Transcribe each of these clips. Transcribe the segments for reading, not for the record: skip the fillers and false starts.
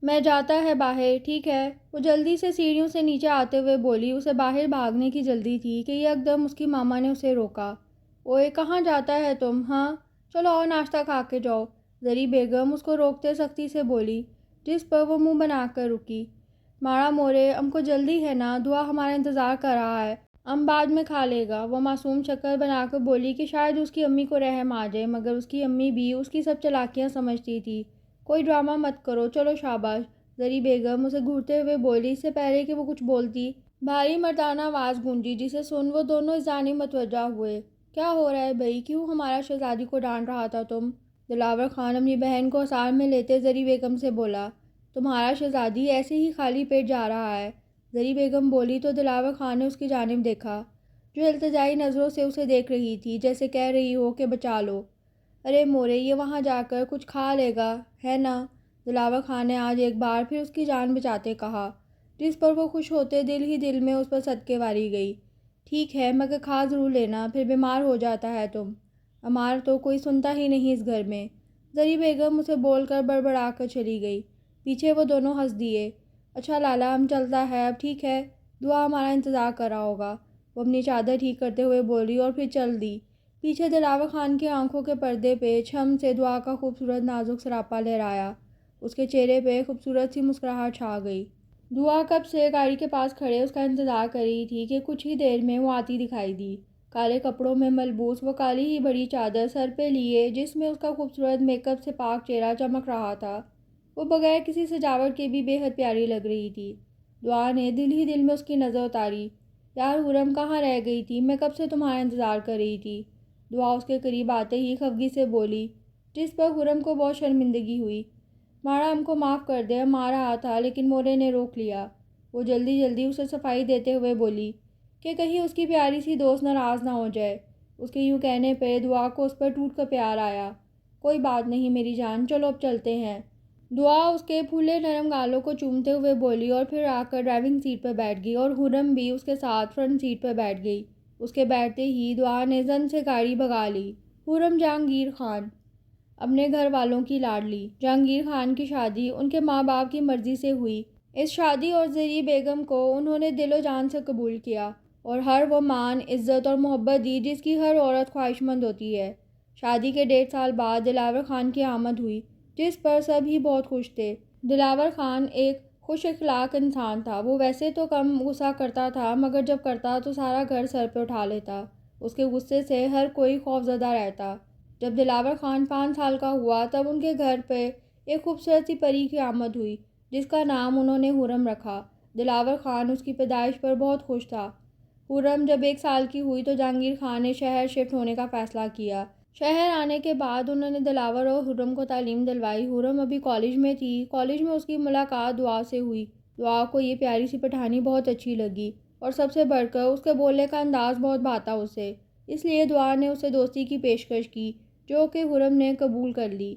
میں جاتا ہے باہر، ٹھیک ہے؟ وہ جلدی سے سیڑھیوں سے نیچے آتے ہوئے بولی۔ اسے باہر بھاگنے کی جلدی تھی کہ یکدم اس کی ماما نے اسے روکا۔ اوئے کہاں جاتا ہے تم؟ ہاں چلو اور ناشتہ کھا کے جاؤ، زری بیگم اس کو روکتے سختی سے بولی، جس پر وہ منہ بنا کر رکی۔ ماڑا مورے، ام کو جلدی ہے نا، دعا ہمارا انتظار کر رہا ہے، ام بعد میں کھا لے گا۔ وہ معصوم شکل بنا کر بولی کہ شاید اس کی امی کو رحم آ جائے، مگر اس کی امی بھی اس کی سب چالاکیاں سمجھتی تھی۔ کوئی ڈرامہ مت کرو، چلو شاباش، زری بیگم اسے گھورتے ہوئے بولی۔ اس سے پہلے کہ وہ کچھ بولتی، بھاری مردانہ آواز گونجی، جسے سن وہ دونوں اس جانب متوجہ ہوئے۔ کیا ہو رہا ہے بھئی؟ کیوں ہمارا شہزادی کو ڈانٹ رہا تھا تم؟ دلاور خان اپنی بہن کو حصار میں لیتے زری بیگم سے بولا۔ تمہارا شہزادی ایسے ہی خالی پیٹ جا رہا ہے، زری بیگم بولی تو دلاور خان نے اس کی جانب دیکھا، جو التجائی نظروں سے اسے دیکھ رہی تھی، جیسے کہہ رہی ہو کہ بچا لو۔ ارے مورے، یہ وہاں جا کر کچھ کھا لے گا، ہے نا؟ دلاور خان نے آج ایک بار پھر اس کی جان بچاتے کہا، جس پر وہ خوش ہوتے دل ہی دل میں اس پر صدقے واری گئی۔ ٹھیک ہے، مگر کھا ضرور لینا، پھر بیمار ہو جاتا ہے تم۔ ہمار تو کوئی سنتا ہی نہیں اس گھر میں، زری بیگم اسے بول کر بڑبڑا کر چلی گئی۔ پیچھے وہ دونوں ہنس دیے۔ اچھا لالا، ہم چلتا ہے اب، ٹھیک ہے؟ دعا ہمارا انتظار کر رہا ہوگا، وہ اپنی چادر ٹھیک کرتے ہوئے بولی، اور پھر چل دی۔ پیچھے دلاور خان کی آنکھوں کے پردے پہ چھم سے دعا کا خوبصورت نازک سراپا لہرایا۔ اس کے چہرے پہ خوبصورت سی مسکراہٹ چھا گئی۔ دعا کب سے گاڑی کے پاس کھڑے اس کا انتظار کر رہی تھی کہ کچھ ہی دیر میں وہ آتی دکھائی دی۔ کالے کپڑوں میں ملبوس، وہ کالی ہی بڑی چادر سر پہ لیے، جس میں اس کا خوبصورت میک اپ سے پاک چہرہ چمک رہا تھا، وہ بغیر کسی سجاوٹ کے بھی بے حد پیاری لگ رہی تھی۔ دعا نے دل ہی دل میں اس کی نظر اتاری۔ یار حرم کہاں رہ گئی تھی؟ میں کب سے تمہارا انتظار کر رہی تھی۔ دعا اس کے قریب آتے ہی خفگی سے بولی، جس پر حرم کو بہت شرمندگی ہوئی۔ ماڑا، ہم کو معاف کر دے، ہم آ رہا تھا لیکن مورے نے روک لیا۔ وہ جلدی جلدی اسے صفائی دیتے ہوئے بولی کہ کہیں اس کی پیاری سی دوست ناراض نہ ہو جائے۔ اس کے یوں کہنے پہ دعا کو اس پر ٹوٹ کر پیار آیا۔ کوئی بات نہیں میری جان، چلو اب چلتے ہیں۔ دعا اس کے پھولے نرم گالوں کو چومتے ہوئے بولی، اور پھر آ کر ڈرائیونگ سیٹ پر بیٹھ گئی، اور حرم بھی اس کے ساتھ فرنٹ سیٹ پر بیٹھ گئی۔ اس کے بیٹھتے ہی دعا نے زن سے گاڑی بھگا لی۔ حرم جہانگیر خان، اپنے گھر والوں کی لاڈلی۔ جہانگیر خان کی شادی ان کے ماں باپ کی مرضی سے ہوئی۔ اس شادی اور زری بیگم کو انہوں نے دل و جان سے قبول کیا، اور ہر وہ مان، عزت اور محبت دی جس کی ہر عورت خواہش مند ہوتی ہے۔ شادی کے 1.5 سال بعد دلاور خان کی آمد ہوئی، جس پر سب ہی بہت خوش تھے۔ دلاور خان ایک خوش اخلاق انسان تھا۔ وہ ویسے تو کم غصہ کرتا تھا، مگر جب کرتا تو سارا گھر سر پہ اٹھا لیتا۔ اس کے غصے سے ہر کوئی خوفزدہ رہتا۔ جب دلاور خان 5 سال کا ہوا، تب ان کے گھر پہ ایک خوبصورت سی پری کی آمد ہوئی، جس کا نام انہوں نے حرم رکھا۔ دلاور خان اس کی پیدائش پر بہت خوش تھا۔ حرم جب 1 سال کی ہوئی تو جہانگیر خان نے شہر شفٹ ہونے کا فیصلہ کیا۔ شہر آنے کے بعد انہوں نے دلاور اور حرم کو تعلیم دلوائی۔ حرم ابھی کالج میں تھی۔ کالج میں اس کی ملاقات دعا سے ہوئی۔ دعا کو یہ پیاری سی پٹھانی بہت اچھی لگی، اور سب سے بڑھ کر اس کے بولنے کا انداز بہت بھاتا اسے۔ اس لیے دعا نے اسے دوستی کی پیشکش کی، جو کہ حرم نے قبول کر لی۔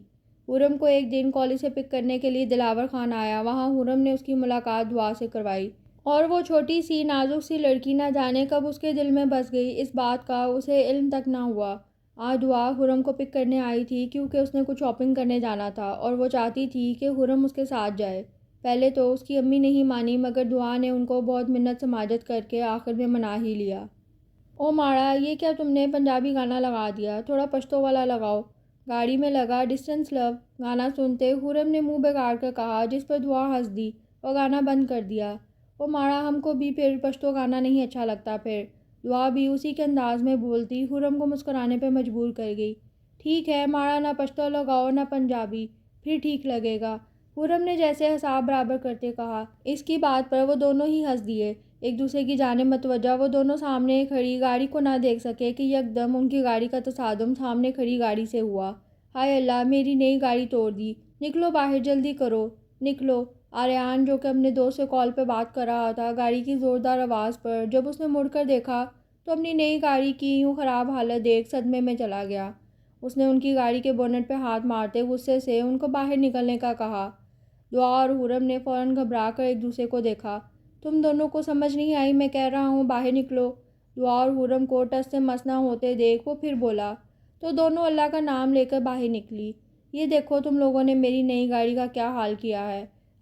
حرم کو ایک دن کالج سے پک کرنے کے لیے دلاور خان آیا۔ وہاں حرم نے اس کی ملاقات دعا سے کروائی، اور وہ چھوٹی سی نازک سی لڑکی نہ جانے کب اس کے دل میں بس گئی، اس بات کا اسے علم تک نہ ہوا۔ آج دعا حرم کو پک کرنے آئی تھی کیونکہ اس نے کچھ شاپنگ کرنے جانا تھا، اور وہ چاہتی تھی کہ حرم اس کے ساتھ جائے۔ پہلے تو اس کی امی نہیں مانی، مگر دعا نے ان کو بہت منت سماجت کر کے آخر میں منا ہی لیا۔ او ماڑا، یہ کیا تم نے پنجابی گانا لگا دیا؟ تھوڑا پشتو والا لگاؤ۔ گاڑی میں لگا ڈسٹنس لو گانا سنتے حرم نے منہ بگاڑ کر کہا، جس پر دعا ہنس دی اور گانا بند کر دیا۔ او ماڑا، ہم کو بھی پھر پشتو گانا نہیں اچھا لگتا پھر۔ دعا بھی اسی کے انداز میں بولتی حرم کو مسکرانے پہ مجبور کر گئی۔ ٹھیک ہے ماڑا، نہ پشتو لگاؤ نہ پنجابی، پھر ٹھیک لگے گا، حرم نے جیسے حساب برابر کرتے کہا۔ اس کی بات پر وہ دونوں ہی ہنس دیے۔ ایک دوسرے کی جانب متوجہ وہ دونوں سامنے کھڑی گاڑی کو نہ دیکھ سکے کہ یکدم ان کی گاڑی کا تصادم سامنے کھڑی گاڑی سے ہوا۔ ہائے اللہ، میری نئی گاڑی توڑ دی! نکلو باہر، جلدی کرو، نکلو! آریان، جو کہ اپنے دوست سے کال پہ بات کر رہا تھا، گاڑی کی زوردار آواز پر جب اس نے مڑ کر دیکھا تو اپنی نئی گاڑی کی یوں خراب حالت دیکھ صدمے میں چلا گیا۔ اس نے ان کی گاڑی کے بونٹ پہ ہاتھ مارتے غصے سے ان کو باہر نکلنے کا کہا۔ دعا اور حرم نے فوراً گھبرا کر ایک دوسرے کو دیکھا۔ تم دونوں کو سمجھ نہیں آئی؟ میں کہہ رہا ہوں باہر نکلو! دعا اور حرم کو ٹس سے مس نہ ہوتے دیکھ وہ پھر بولا، تو دونوں اللہ کا نام لے کر باہر نکلی۔ یہ دیکھو تم لوگوں نے میری نئی گاڑی کا کیا حال کیا ہے!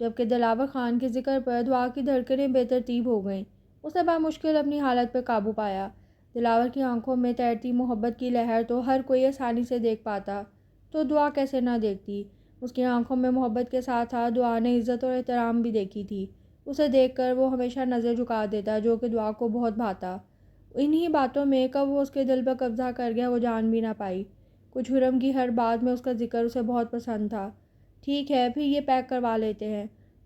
جبکہ دلاور خان کے ذکر پر دعا کی دھڑکنیں بے ترتیب ہو گئیں۔ اس نے بامشکل اپنی حالت پر قابو پایا۔ دلاور کی آنکھوں میں تیرتی محبت کی لہر تو ہر کوئی آسانی سے دیکھ پاتا، تو دعا کیسے نہ دیکھتی؟ اس کی آنکھوں میں محبت کے ساتھ ساتھ دعا نے عزت اور احترام بھی دیکھی تھی۔ اسے دیکھ کر وہ ہمیشہ نظر جھکا دیتا، جو کہ دعا کو بہت بھاتا۔ انہی باتوں میں کب وہ اس کے دل پر قبضہ کر گیا وہ جان بھی نہ پائی۔ کچھ حرم کی ہر بات میں اس کا ذکر اسے بہت پسند تھا۔ ٹھیک ہے پھر یہ پیک کروا لیتے ہیں،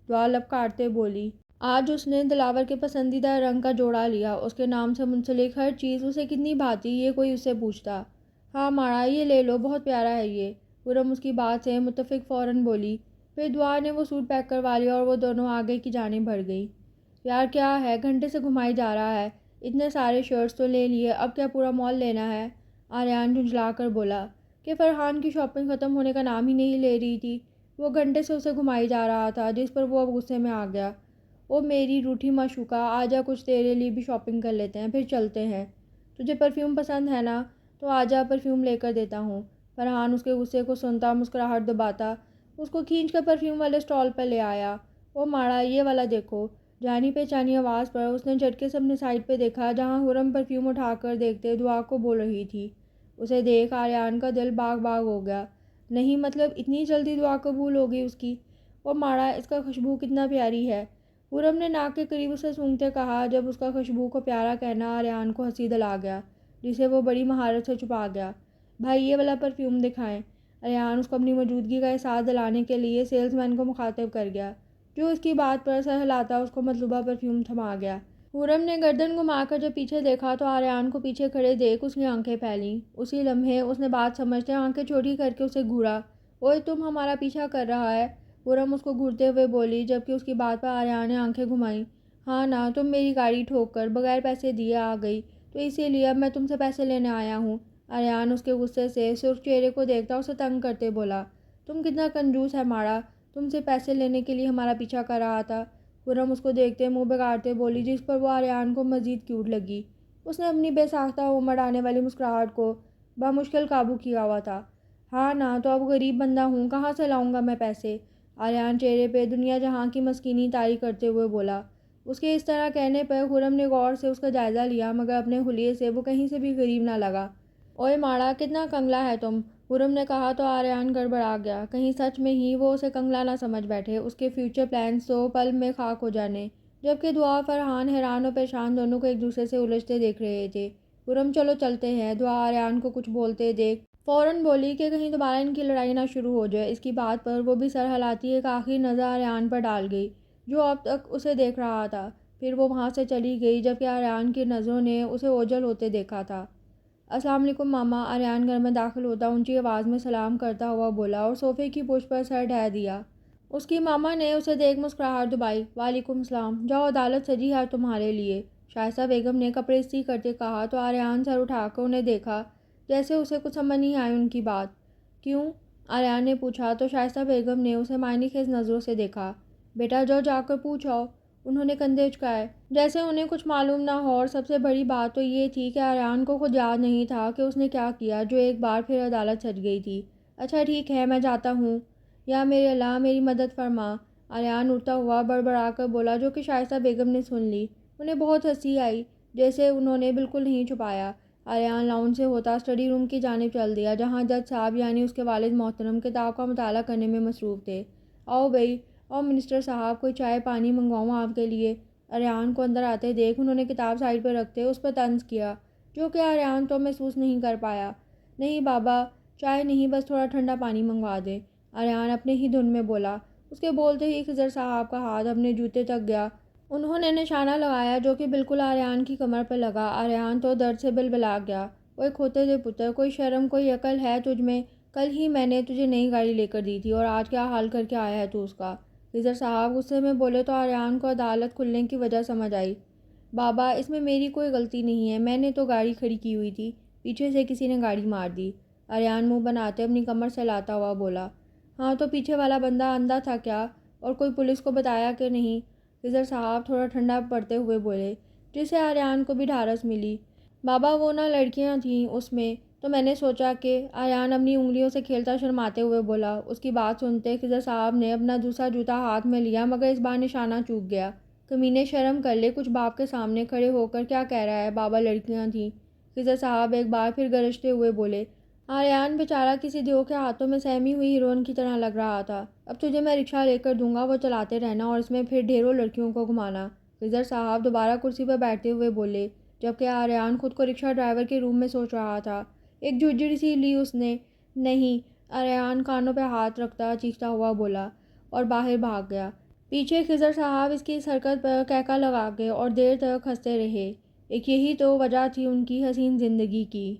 دعا لب کاٹتے بولی۔ آج اس نے دلاور کے پسندیدہ رنگ کا جوڑا لیا۔ اس کے نام سے منسلک ہر چیز اسے کتنی بھاتی یہ کوئی اس سے پوچھتا۔ ہاں ماڑا یہ لے لو، بہت پیارا ہے یہ۔ حرم اس کی بات سے متفق فوراً بولی۔ پھر دعا نے وہ سوٹ پیک کروا لیا اور وہ دونوں آگے کی جانب بڑھ گئی۔ یار کیا ہے، گھنٹے سے گھمائی جا رہا ہے، اتنے سارے شرٹس تو لے لیے، اب کیا پورا مال لینا ہے؟ آریان جھنجھلا کر بولا کہ فرحان کی شاپنگ ختم ہونے کا نام ہی نہیں لے رہی تھی۔ وہ گھنٹے سے اسے گھمائی جا رہا تھا، جس پر وہ اب غصے میں آ گیا۔ او میری روٹھی معشوقہ، آجا کچھ تیرے لیے بھی شاپنگ کر لیتے ہیں، پھر چلتے ہیں۔ تجھے پرفیوم پسند ہے نا؟ تو آجا پرفیوم لے کر دیتا ہوں۔ فرحان اس کے غصے کو سنتا مسکراہٹ دباتا اس کو کھینچ کر پرفیوم والے اسٹال پر لے آیا۔ او ماڑا یہ والا دیکھو۔ جانی پہچانی آواز پر اس نے جھٹکے سے اپنے سائڈ پہ دیکھا، جہاں حرم پرفیوم اٹھا کر دیکھتے دعا کو بول رہی تھی۔ اسے دیکھ آریان کا دل باغ باغ ہو گیا۔ نہیں مطلب اتنی جلدی دعا قبول ہو گئی اس کی؟ او ماڑا اس کا خوشبو کتنا پیاری ہے۔ حرم نے ناک کے قریب اسے سونگھتے کہا۔ جب اس کا خوشبو کو پیارا کہنا آریان کو ہنسی دلا گیا، جسے وہ بڑی مہارت سے چھپا گیا۔ بھائی یہ والا پرفیوم دکھائیں۔ آریان اس کو اپنی موجودگی کا احساس دلانے کے لیے سیلز مین کو مخاطب کر گیا، جو اس کی بات پر سر ہلاتا اس کو مطلوبہ پرفیوم تھما گیا۔ حرم نے گردن گھما کر جب پیچھے دیکھا تو آریان کو پیچھے کھڑے دیکھ اس کی آنکھیں پھیلیں۔ اسی لمحے اس نے بات سمجھتے آنکھیں چھوٹی کر کے اسے گھورا۔ اوئے تم ہمارا پیچھا کر رہا ہے؟ حرم اس کو گھورتے ہوئے بولی، جبکہ اس کی بات پر آریان نے آنکھیں گھمائیں۔ ہاں نا، تم میری گاڑی ٹھوک کر بغیر پیسے دیے آ گئی، تو اسی لیے اب میں تم سے پیسے لینے آیا ہوں۔ آریان اس کے غصے سے سرخ چہرے کو دیکھتا اسے تنگ کرتے بولا، تم کتنا کنجوس ہے ماڑا، تم سے پیسے لینے کے لیے ہمارا پیچھا کر رہا تھا۔ حرم اس کو دیکھتے منہ بگاڑتے بولی، جس پر وہ آریان کو مزید کیوٹ لگی۔ اس نے اپنی بے ساختہ امڑ آنے والی مسکراہٹ کو بامشکل قابو کیا ہوا تھا۔ ہاں نا، تو اب غریب بندہ ہوں، کہاں سے لاؤں گا میں پیسے؟ آریان چہرے پہ دنیا جہاں کی مسکینی طاری کرتے ہوئے بولا۔ اس کے اس طرح کہنے پر حرم نے غور سے اس کا جائزہ لیا، مگر اپنے حلیے سے وہ کہیں سے بھی غریب نہ لگا۔ اوئے ماڑا کتنا کنگلا ہے تم، حرم نے کہا تو آریان گڑبڑا گیا، کہیں سچ میں ہی وہ اسے کنگلا نہ سمجھ بیٹھے، اس کے فیوچر پلانز تو پل میں خاک ہو جانے۔ جبکہ دعا اور فرحان حیران اور پریشان دونوں کو ایک دوسرے سے الجھتے دیکھ رہے تھے۔ حرم چلو چلتے ہیں، دعا آریان کو کچھ بولتے دیکھ فوراً بولی کہ کہیں دوبارہ ان کی لڑائی نہ شروع ہو جائے۔ اس کی بات پر وہ بھی سر ہلاتی ایک آخری نظر آریان پر ڈال گئی، جو اب تک اسے دیکھ رہا تھا، پھر وہ وہاں سے چلی گئی، جبکہ آریان کی نظروں نے اسے اوجھل ہوتے دیکھا تھا۔ السلام علیکم ماما، آریان گھر میں داخل ہوتا اونچی آواز میں سلام کرتا ہوا بولا اور صوفے کی پشت پر سر ڈھا دیا۔ اس کی ماما نے اسے دیکھ مسکراہٹ دبائی۔ وعلیکم السلام، جاؤ عدالت سجی ہے تمہارے لیے، شائستہ بیگم نے کپڑے استری کرتے کہا تو آریان سر اٹھا کر انہیں دیکھا، جیسے اسے کچھ سمجھ نہیں آئی ان کی بات۔ کیوں؟ آریان نے پوچھا تو شائستہ بیگم نے اسے معنی خیز نظروں سے دیکھا۔ بیٹا جاؤ جا کر پوچھ آؤ۔ انہوں نے کندھے اچکائے، جیسے انہیں کچھ معلوم نہ ہو، اور سب سے بڑی بات تو یہ تھی کہ آریان کو خود یاد نہیں تھا کہ اس نے کیا کیا، جو ایک بار پھر عدالت سج گئی تھی۔ اچھا ٹھیک ہے، میں جاتا ہوں۔ یا میرے اللہ میری مدد فرما، آریان اٹھتا ہوا بڑبڑا کر بولا، جو کہ شائستہ بیگم نے سن لی۔ انہیں بہت ہنسی آئی، جیسے انہوں نے بالکل نہیں چھپایا۔ آریان لاؤنج سے ہوتا اسٹڈی روم کی جانب چل دیا، جہاں جج صاحب یعنی اس کے والد محترم کتاب کا مطالعہ کرنے میں مصروف تھے۔ آؤ بھئی، اور منسٹر صاحب کوئی چائے پانی منگواؤں آپ کے لیے؟ آریان کو اندر آتے دیکھ انہوں نے کتاب سائڈ پر رکھتے اس پر طنز کیا، جو کہ آریان تو محسوس نہیں کر پایا۔ نہیں بابا، چائے نہیں، بس تھوڑا ٹھنڈا پانی منگوا دیں، آریان اپنے ہی دھن میں بولا۔ اس کے بولتے ہی خضر صاحب کا ہاتھ اپنے جوتے تک گیا، انہوں نے نشانہ لگایا جو کہ بالکل آریان کی کمر پر لگا۔ آریان تو درد سے بلبلا گیا۔ اوئے کھوتے دے پتر، کوئی شرم کوئی عقل ہے تجھ میں؟ کل ہی میں نے تجھے نئی گاڑی لے کر دی تھی اور آج کیا حال کر کے آیا ہے تو اس کا؟ خضر صاحب غصے میں بولے تو آریان کو عدالت کھلنے کی وجہ سمجھ آئی۔ بابا اس میں میری کوئی غلطی نہیں ہے، میں نے تو گاڑی کھڑی کی ہوئی تھی، پیچھے سے کسی نے گاڑی مار دی، آریان منہ بناتے اپنی کمر سے لاتا ہوا بولا۔ ہاں تو پیچھے والا بندہ اندھا تھا کیا، اور کوئی پولیس کو بتایا کہ نہیں؟ خضر صاحب تھوڑا ٹھنڈا پڑتے ہوئے بولے، جس سے آریان کو بھی ڈھارس ملی۔ بابا وہ نہ لڑکیاں تھیں اس میں، تو میں نے سوچا کہ آریان اپنی انگلیوں سے کھیلتا شرماتے ہوئے بولا۔ اس کی بات سنتے خضر صاحب نے اپنا دوسرا جوتا ہاتھ میں لیا، مگر اس بار نشانہ چوک گیا۔ کمینے شرم کر لے، کچھ باپ کے سامنے کھڑے ہو کر کیا کہہ رہا ہے، بابا لڑکیاں تھیں۔ خضر صاحب ایک بار پھر گرجتے ہوئے بولے۔ آریان بیچارہ کسی دیو کے ہاتھوں میں سہمی ہوئی ہیروئن کی طرح لگ رہا تھا۔ اب تجھے میں رکشہ لے کر دوں گا، وہ چلاتے رہنا اور اس میں پھر ڈھیروں لڑکیوں کو گھمانا۔ خضر صاحب دوبارہ کرسی پر بیٹھتے ہوئے بولے، جبکہ آریان خود کو رکشہ ڈرائیور کے روم میں سوچ رہا تھا۔ ایک جھجھڑی سی لی اس نے۔ نہیں، آریان کانوں پہ ہاتھ رکھتا چیختا ہوا بولا اور باہر بھاگ گیا۔ پیچھے خضر صاحب اس کی اس حرکت پر کہکا لگا کے اور دیر تک ہنستے رہے۔ ایک یہی تو وجہ تھی ان کی حسین زندگی کی۔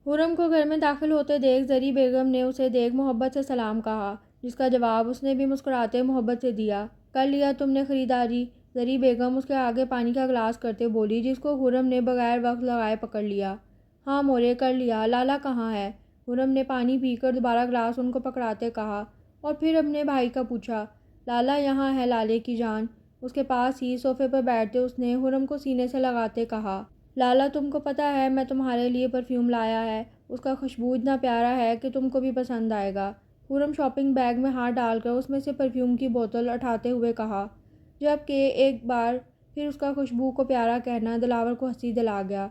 خرم کو گھر میں داخل ہوتے دیکھ زری بیگم نے اسے دیکھ محبت سے سلام کہا، جس کا جواب اس نے بھی مسکراتے محبت سے دیا۔ کر لیا تم نے خریداری؟ زری بیگم اس کے آگے پانی کا گلاس کرتے بولی، جس کو خرم نے بغیر وقت لگائے پکڑ لیا۔ ہاں مورے، کر لیا۔ لالا کہاں ہے؟ خرم نے پانی پی کر دوبارہ گلاس ان کو پکڑاتے کہا اور پھر اپنے بھائی کا پوچھا۔ لالا یہاں ہے لالے کی جان۔ اس کے پاس ہی صوفے پر بیٹھتے اس نے خرم کو سینے سے لگاتے کہا، لالا تم کو پتہ ہے میں تمہارے لیے پرفیوم لایا ہے، اس کا خوشبو اتنا پیارا ہے کہ تم کو بھی پسند آئے گا۔ خرم شاپنگ بیگ میں ہاتھ ڈال کر اس میں سے پرفیوم کی بوتل اٹھاتے ہوئے کہا، جبکہ ایک بار پھر اس کا خوشبو کو پیارا کہنا دلاور کو ہنسی دلا گیا۔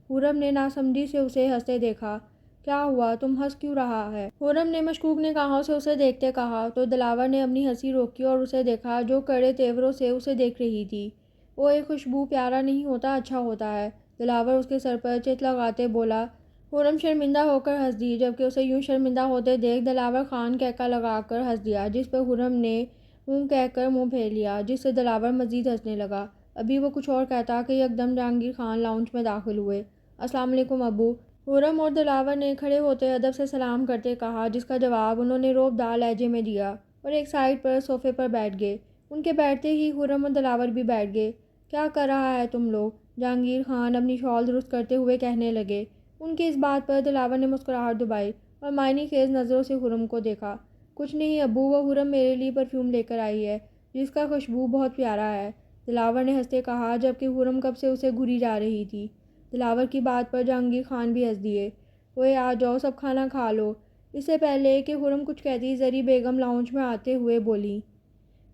خرم نے ناسمجھی سے اسے ہنستے دیکھا۔ کیا ہوا، تم ہنس کیوں رہا ہے؟ خرم نے مشکوک نگاہوں سے اسے دیکھتے کہا تو دلاور نے اپنی ہنسی روکی اور اسے دیکھا جو کڑے تیوروں سے اسے دیکھ رہی تھی۔ وہ ایک خوشبو پیارا نہیں ہوتا، اچھا ہوتا ہے۔ دلاور اس کے سر پر چت لگاتے بولا۔ خرم شرمندہ ہو کر ہنس دی، جبکہ اسے یوں شرمندہ ہوتے دیکھ دلاور خان کہکا لگا کر ہنس دیا، جس پر خرم نے کہہ کر منہ پھیر لیا، جس سے دلاور مزید ہنسنے لگا۔ ابھی وہ کچھ اور کہتا کہ یکدم جہانگیر خان لاؤنج میں داخل ہوئے۔ السلام علیکم ابو۔ خرم اور دلاور نے کھڑے ہوتے ادب سے سلام کرتے کہا، جس کا جواب انہوں نے روب دار لہجے میں دیا اور ایک سائڈ پر صوفے پر بیٹھ گئے۔ ان کے بیٹھتے ہی خرم اور دلاور بھی بیٹھ گئے۔ کیا کر رہا ہے تم لوگ؟ جہانگیر خان اپنی شال درست کرتے ہوئے کہنے لگے۔ ان کی اس بات پر دلاور نے مسکراہٹ دبائی اور معنی خیز نظروں سے خرم کو دیکھا۔ کچھ نہیں ابو، وہ خرم میرے لیے پرفیوم لے کر آئی ہے، جس کا خوشبو بہت پیارا ہے، دلاور نے ہنستے کہا، جبکہ خرم کب سے اسے گھوری جا رہی تھی۔ دلاور کی بات پر جہانگیر خان بھی ہنس دیے۔ اوئے آ جاؤ، سب کھانا کھا لو۔ اس سے پہلے کہ خرم کچھ کہتی زری بیگم لاؤنج میں آتے ہوئے بولی،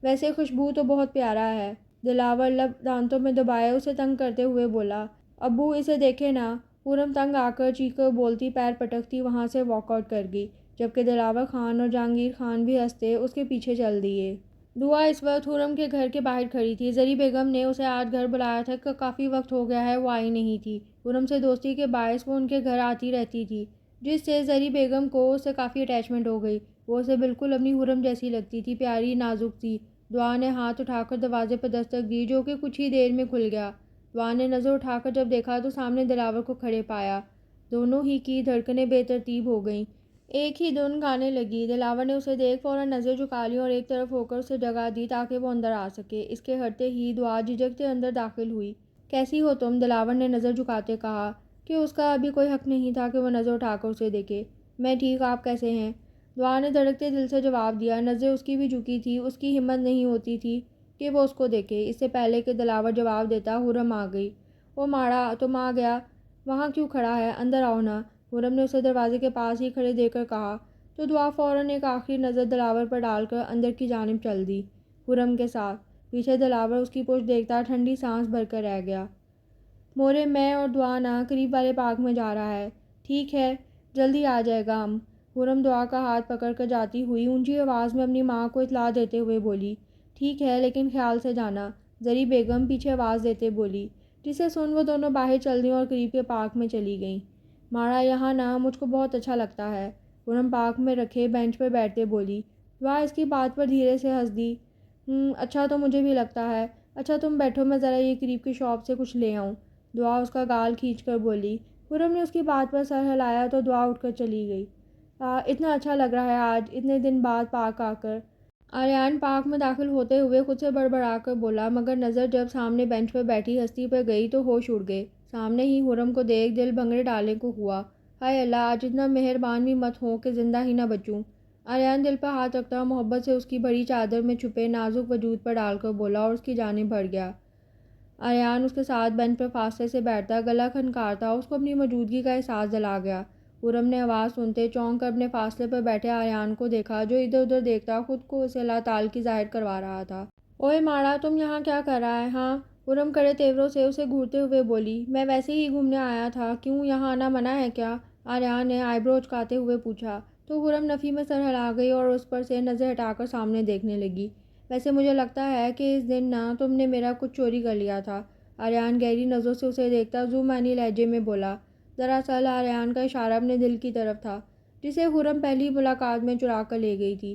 ویسے خوشبو تو بہت پیارا ہے۔ دلاور لب دانتوں میں دبائے اسے تنگ کرتے ہوئے بولا، ابو اسے دیکھے نا۔ خرم تنگ آ کر چیخ کر بولتی پیر پٹکتی وہاں سے واک آؤٹ کر گئی، جبکہ دلاور خان اور جہانگیر خان بھی ہنستے اس کے پیچھے چل دیے۔ دعا اس وقت خرم کے گھر کے باہر کھڑی تھی۔ زری بیگم نے اسے آج گھر بلایا تھا کہ کافی وقت ہو گیا ہے وہ آئی نہیں تھی۔ خرم سے دوستی کے باعث وہ ان کے گھر آتی رہتی تھی، جس سے زری بیگم کو اس سے کافی اٹیچمنٹ ہو گئی۔ وہ اسے بالکل اپنی خرم جیسی لگتی تھی، پیاری نازک سی۔ دعا نے ہاتھ اٹھا کر دروازے پر دستک دی، جو کہ کچھ ہی دیر میں کھل گیا۔ دعا نے نظر اٹھا کر جب دیکھا تو سامنے دلاور کو کھڑے پایا۔ دونوں ہی کی دھڑکنیں بے ترتیب ہو گئیں۔ ایک ہی دھن گانے لگی۔ دلاور نے اسے دیکھ فوراً نظر جھکا لی اور ایک طرف ہو کر اسے جگہ دی تاکہ وہ اندر آ سکے۔ اس کے ہٹتے ہی دعا جھجکتے اندر داخل ہوئی۔ کیسی ہو تم؟ دلاور نے نظر جھکاتے کہا، کہ اس کا ابھی کوئی حق نہیں تھا کہ وہ نظر اٹھا کر اسے دیکھے۔ میں ٹھیک، آپ کیسے ہیں؟ دعا نے دھڑکتے دل سے جواب دیا۔ نظریں اس کی بھی جھکی تھی، اس کی ہمت نہیں ہوتی تھی کہ وہ اس کو دیکھے۔ اس سے پہلے کہ دلاور جواب دیتا خرم آ گئی۔ او ماڑا، تم آ گیا، وہاں کیوں کھڑا ہے، اندر آؤ نا، خرم نے اسے دروازے کے پاس ہی کھڑے دیکھ کر کہا تو دعا فوراً ایک آخری نظر دلاور پر ڈال کر اندر کی جانب چل دی، خرم کے ساتھ۔ پیچھے دلاور اس کی پشت دیکھتا ٹھنڈی سانس بھر کر رہ گیا۔ مورے، میں اور دعا نا قریب والے پارک میں جا رہا ہے۔ ٹھیک ہے، جلدی آ جائے گا ہم۔ خرم دعا کا ہاتھ پکڑ کر جاتی ہوئی اونچی آواز میں اپنی ماں کو اطلاع دیتے ہوئے بولی، ٹھیک ہے لیکن خیال سے جانا۔ زری بیگم پیچھے آواز دیتے بولی، جسے سن وہ دونوں باہر چل دیں اور قریب کے پارک میں چلی گئیں۔ ماڑا، یہاں نا مجھ کو بہت اچھا لگتا ہے، خرم پارک میں رکھے بینچ پر بیٹھتے بولی۔ دعا اس کی بات پر دھیرے سے ہنس دی۔ اچھا تو مجھے بھی لگتا ہے۔ اچھا تم بیٹھو، میں ذرا یہ قریب کی شاپ سے کچھ لے آؤں۔ دعا اس کا گال کھینچ کر بولی۔ خرم نے اس کی بات پر سر ہلایا تو دعا اٹھ کر چلی گئی۔ اتنا اچھا لگ رہا ہے آج، اتنے دن بعد پارک آ کر۔ آریان پارک میں داخل ہوتے ہوئے خود سے بڑبڑا کر بولا، مگر نظر جب سامنے بینچ پر بیٹھی ہستی پر گئی تو ہوش اڑ گئے۔ سامنے ہی خرم کو دیکھ دل بھنگڑے ڈالنے کو ہوا۔ ہائے اللہ، آج اتنا مہربان بھی مت ہو کہ زندہ ہی نہ بچوں۔ آریان دل پر ہاتھ رکھتا محبت سے اس کی بڑی چادر میں چھپے نازک وجود پر ڈال کر بولا اور اس کی جانب بڑھ گیا۔ آریان اس کے ساتھ بینچ پر فاصلے سے بیٹھتا گلا کھنکارتا اس کو اپنی موجودگی کا احساس دلا گیا۔ خرم نے آواز سنتے چونک کر اپنے فاصلے پر بیٹھے آریان کو دیکھا جو ادھر ادھر دیکھتا خود کو اسے اللہ تعالی کی ظاہر کروا رہا تھا۔ اوئے ماڑا، تم یہاں کیا کر رہا ہے ہاں؟ خرم کڑے تیوروں سے اسے گھورتے ہوئے بولی۔ میں ویسے ہی گھومنے آیا تھا، کیوں یہاں آنا منع ہے کیا؟ آریان نے آئی برو اچکاتے ہوئے پوچھا تو خرم نفی میں سر ہلا گئی اور اس پر سے نظر ہٹا کر سامنے دیکھنے لگی۔ ویسے مجھے لگتا ہے کہ اس دن نہ تم نے میرا کچھ چوری کر لیا تھا۔ آریان گہری نظروں سے اسے دیکھتا زومانی لہجے میں بولا۔ دراصل آریان کا اشارہ اپنے دل کی طرف تھا جسے خرم پہلی ملاقات میں چرا کر لے گئی تھی۔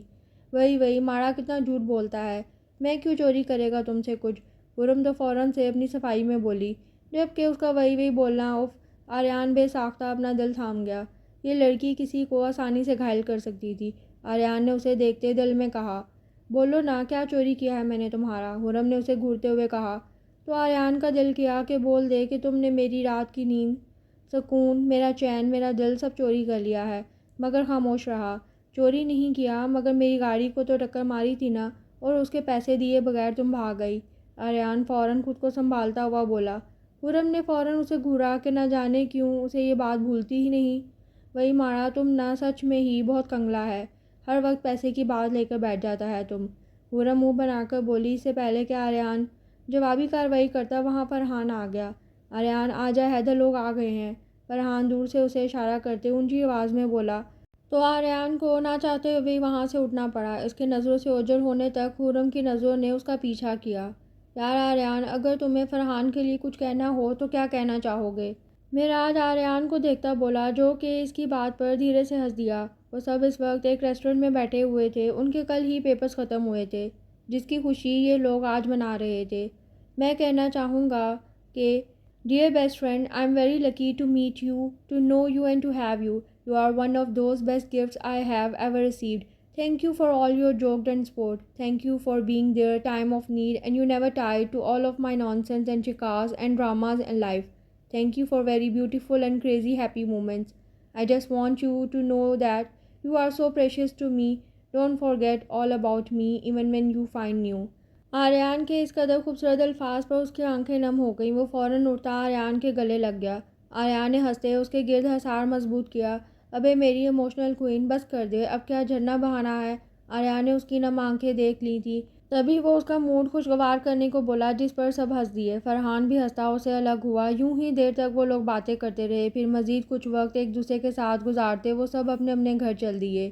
وہی ماڑا کتنا جھوٹ بولتا ہے، میں کیوں چوری کرے گا تم سے کچھ؟ خرم تو فوراً سے اپنی صفائی میں بولی، جبکہ اس کا وہی بولنا اف آریان بے ساختہ اپنا دل تھام گیا۔ یہ لڑکی کسی کو آسانی سے گھائل کر سکتی تھی۔ آریان نے اسے دیکھتے دل میں کہا، بولو نا کیا چوری کیا ہے میں نے تمہارا؟ خرم نے اسے گھورتے ہوئے کہا تو آریان کا دل کیا کہ بول دے کہ تم نے میری رات کی نیند، سکون، میرا چین، میرا دل سب چوری کر لیا ہے، مگر خاموش رہا۔ چوری نہیں کیا، مگر میری گاڑی کو تو ٹکر ماری تھی نا، اور اس کے پیسے دیے بغیر تم بھاگ گئی۔ آریان فوراً خود کو سنبھالتا ہوا بولا۔ خرم نے فوراً اسے گھورا کہ نہ جانے کیوں اسے یہ بات بھولتی ہی نہیں۔ وہی ماڑا، تم نہ سچ میں ہی بہت کنگلا ہے، ہر وقت پیسے کی بات لے کر بیٹھ جاتا ہے تم۔ خرم منہ بنا کر بولی۔ اس سے پہلے کہ آریان جوابی کارروائی کرتا وہاں فرحان آ گیا۔ آریان آجا حیدر، لوگ آ گئے ہیں۔ فرحان دور سے اسے اشارہ کرتے اونچی آواز میں بولا تو آریان کو نہ چاہتے ہوئے وہاں سے اٹھنا پڑا۔ اس کے نظروں سے اوجھل ہونے تک خرم کی نظروں نے اس کا پیچھا کیا۔ یار آریان، اگر تمہیں فرحان کے لیے کچھ کہنا ہو تو کیا کہنا چاہو گے؟ معراج آریان کو دیکھتا بولا، جو کہ اس کی بات پر دھیرے سے ہنس دیا۔ وہ سب اس وقت ایک ریسٹورنٹ میں بیٹھے ہوئے تھے۔ ان کے کل ہی پیپرز ختم ہوئے تھے جس کی خوشی یہ لوگ آج منا رہے تھے۔ میں کہنا چاہوں گا کہ dear best friend, I am very lucky to meet you, to know you and to have you. You are one of those best gifts I have ever received. Thank you for all your jokes and support. Thank you for being there time of need and you never tied to all of my nonsense and chicas and dramas in life. Thank you for very beautiful and crazy happy moments. I just want you to know that you are so precious to me. Don't forget all about me even when you find new. Aryan کے اس قدر خوبصورت الفاظ پر اس کی آنکھیں نم ہو گئیں۔ وہ فوراً اٹھتا آریان کے گلے لگ گیا۔ آریان نے ہنستے اس کے گرد حصار مضبوط کیا۔ ابے میری ایموشنل کوئین، بس کر دے، اب کیا جھرنا بہانا ہے؟ آریان نے اس کی نم آنکھیں دیکھ لی تھی، تبھی وہ اس کا موڈ خوشگوار کرنے کو بولا جس پر سب ہنس دیے۔ فرحان بھی ہنستا اسے الگ ہوا۔ یوں ہی دیر تک وہ لوگ باتیں کرتے رہے، پھر مزید کچھ وقت ایک دوسرے کے ساتھ گزارتے وہ سب اپنے اپنے گھر چل دیے۔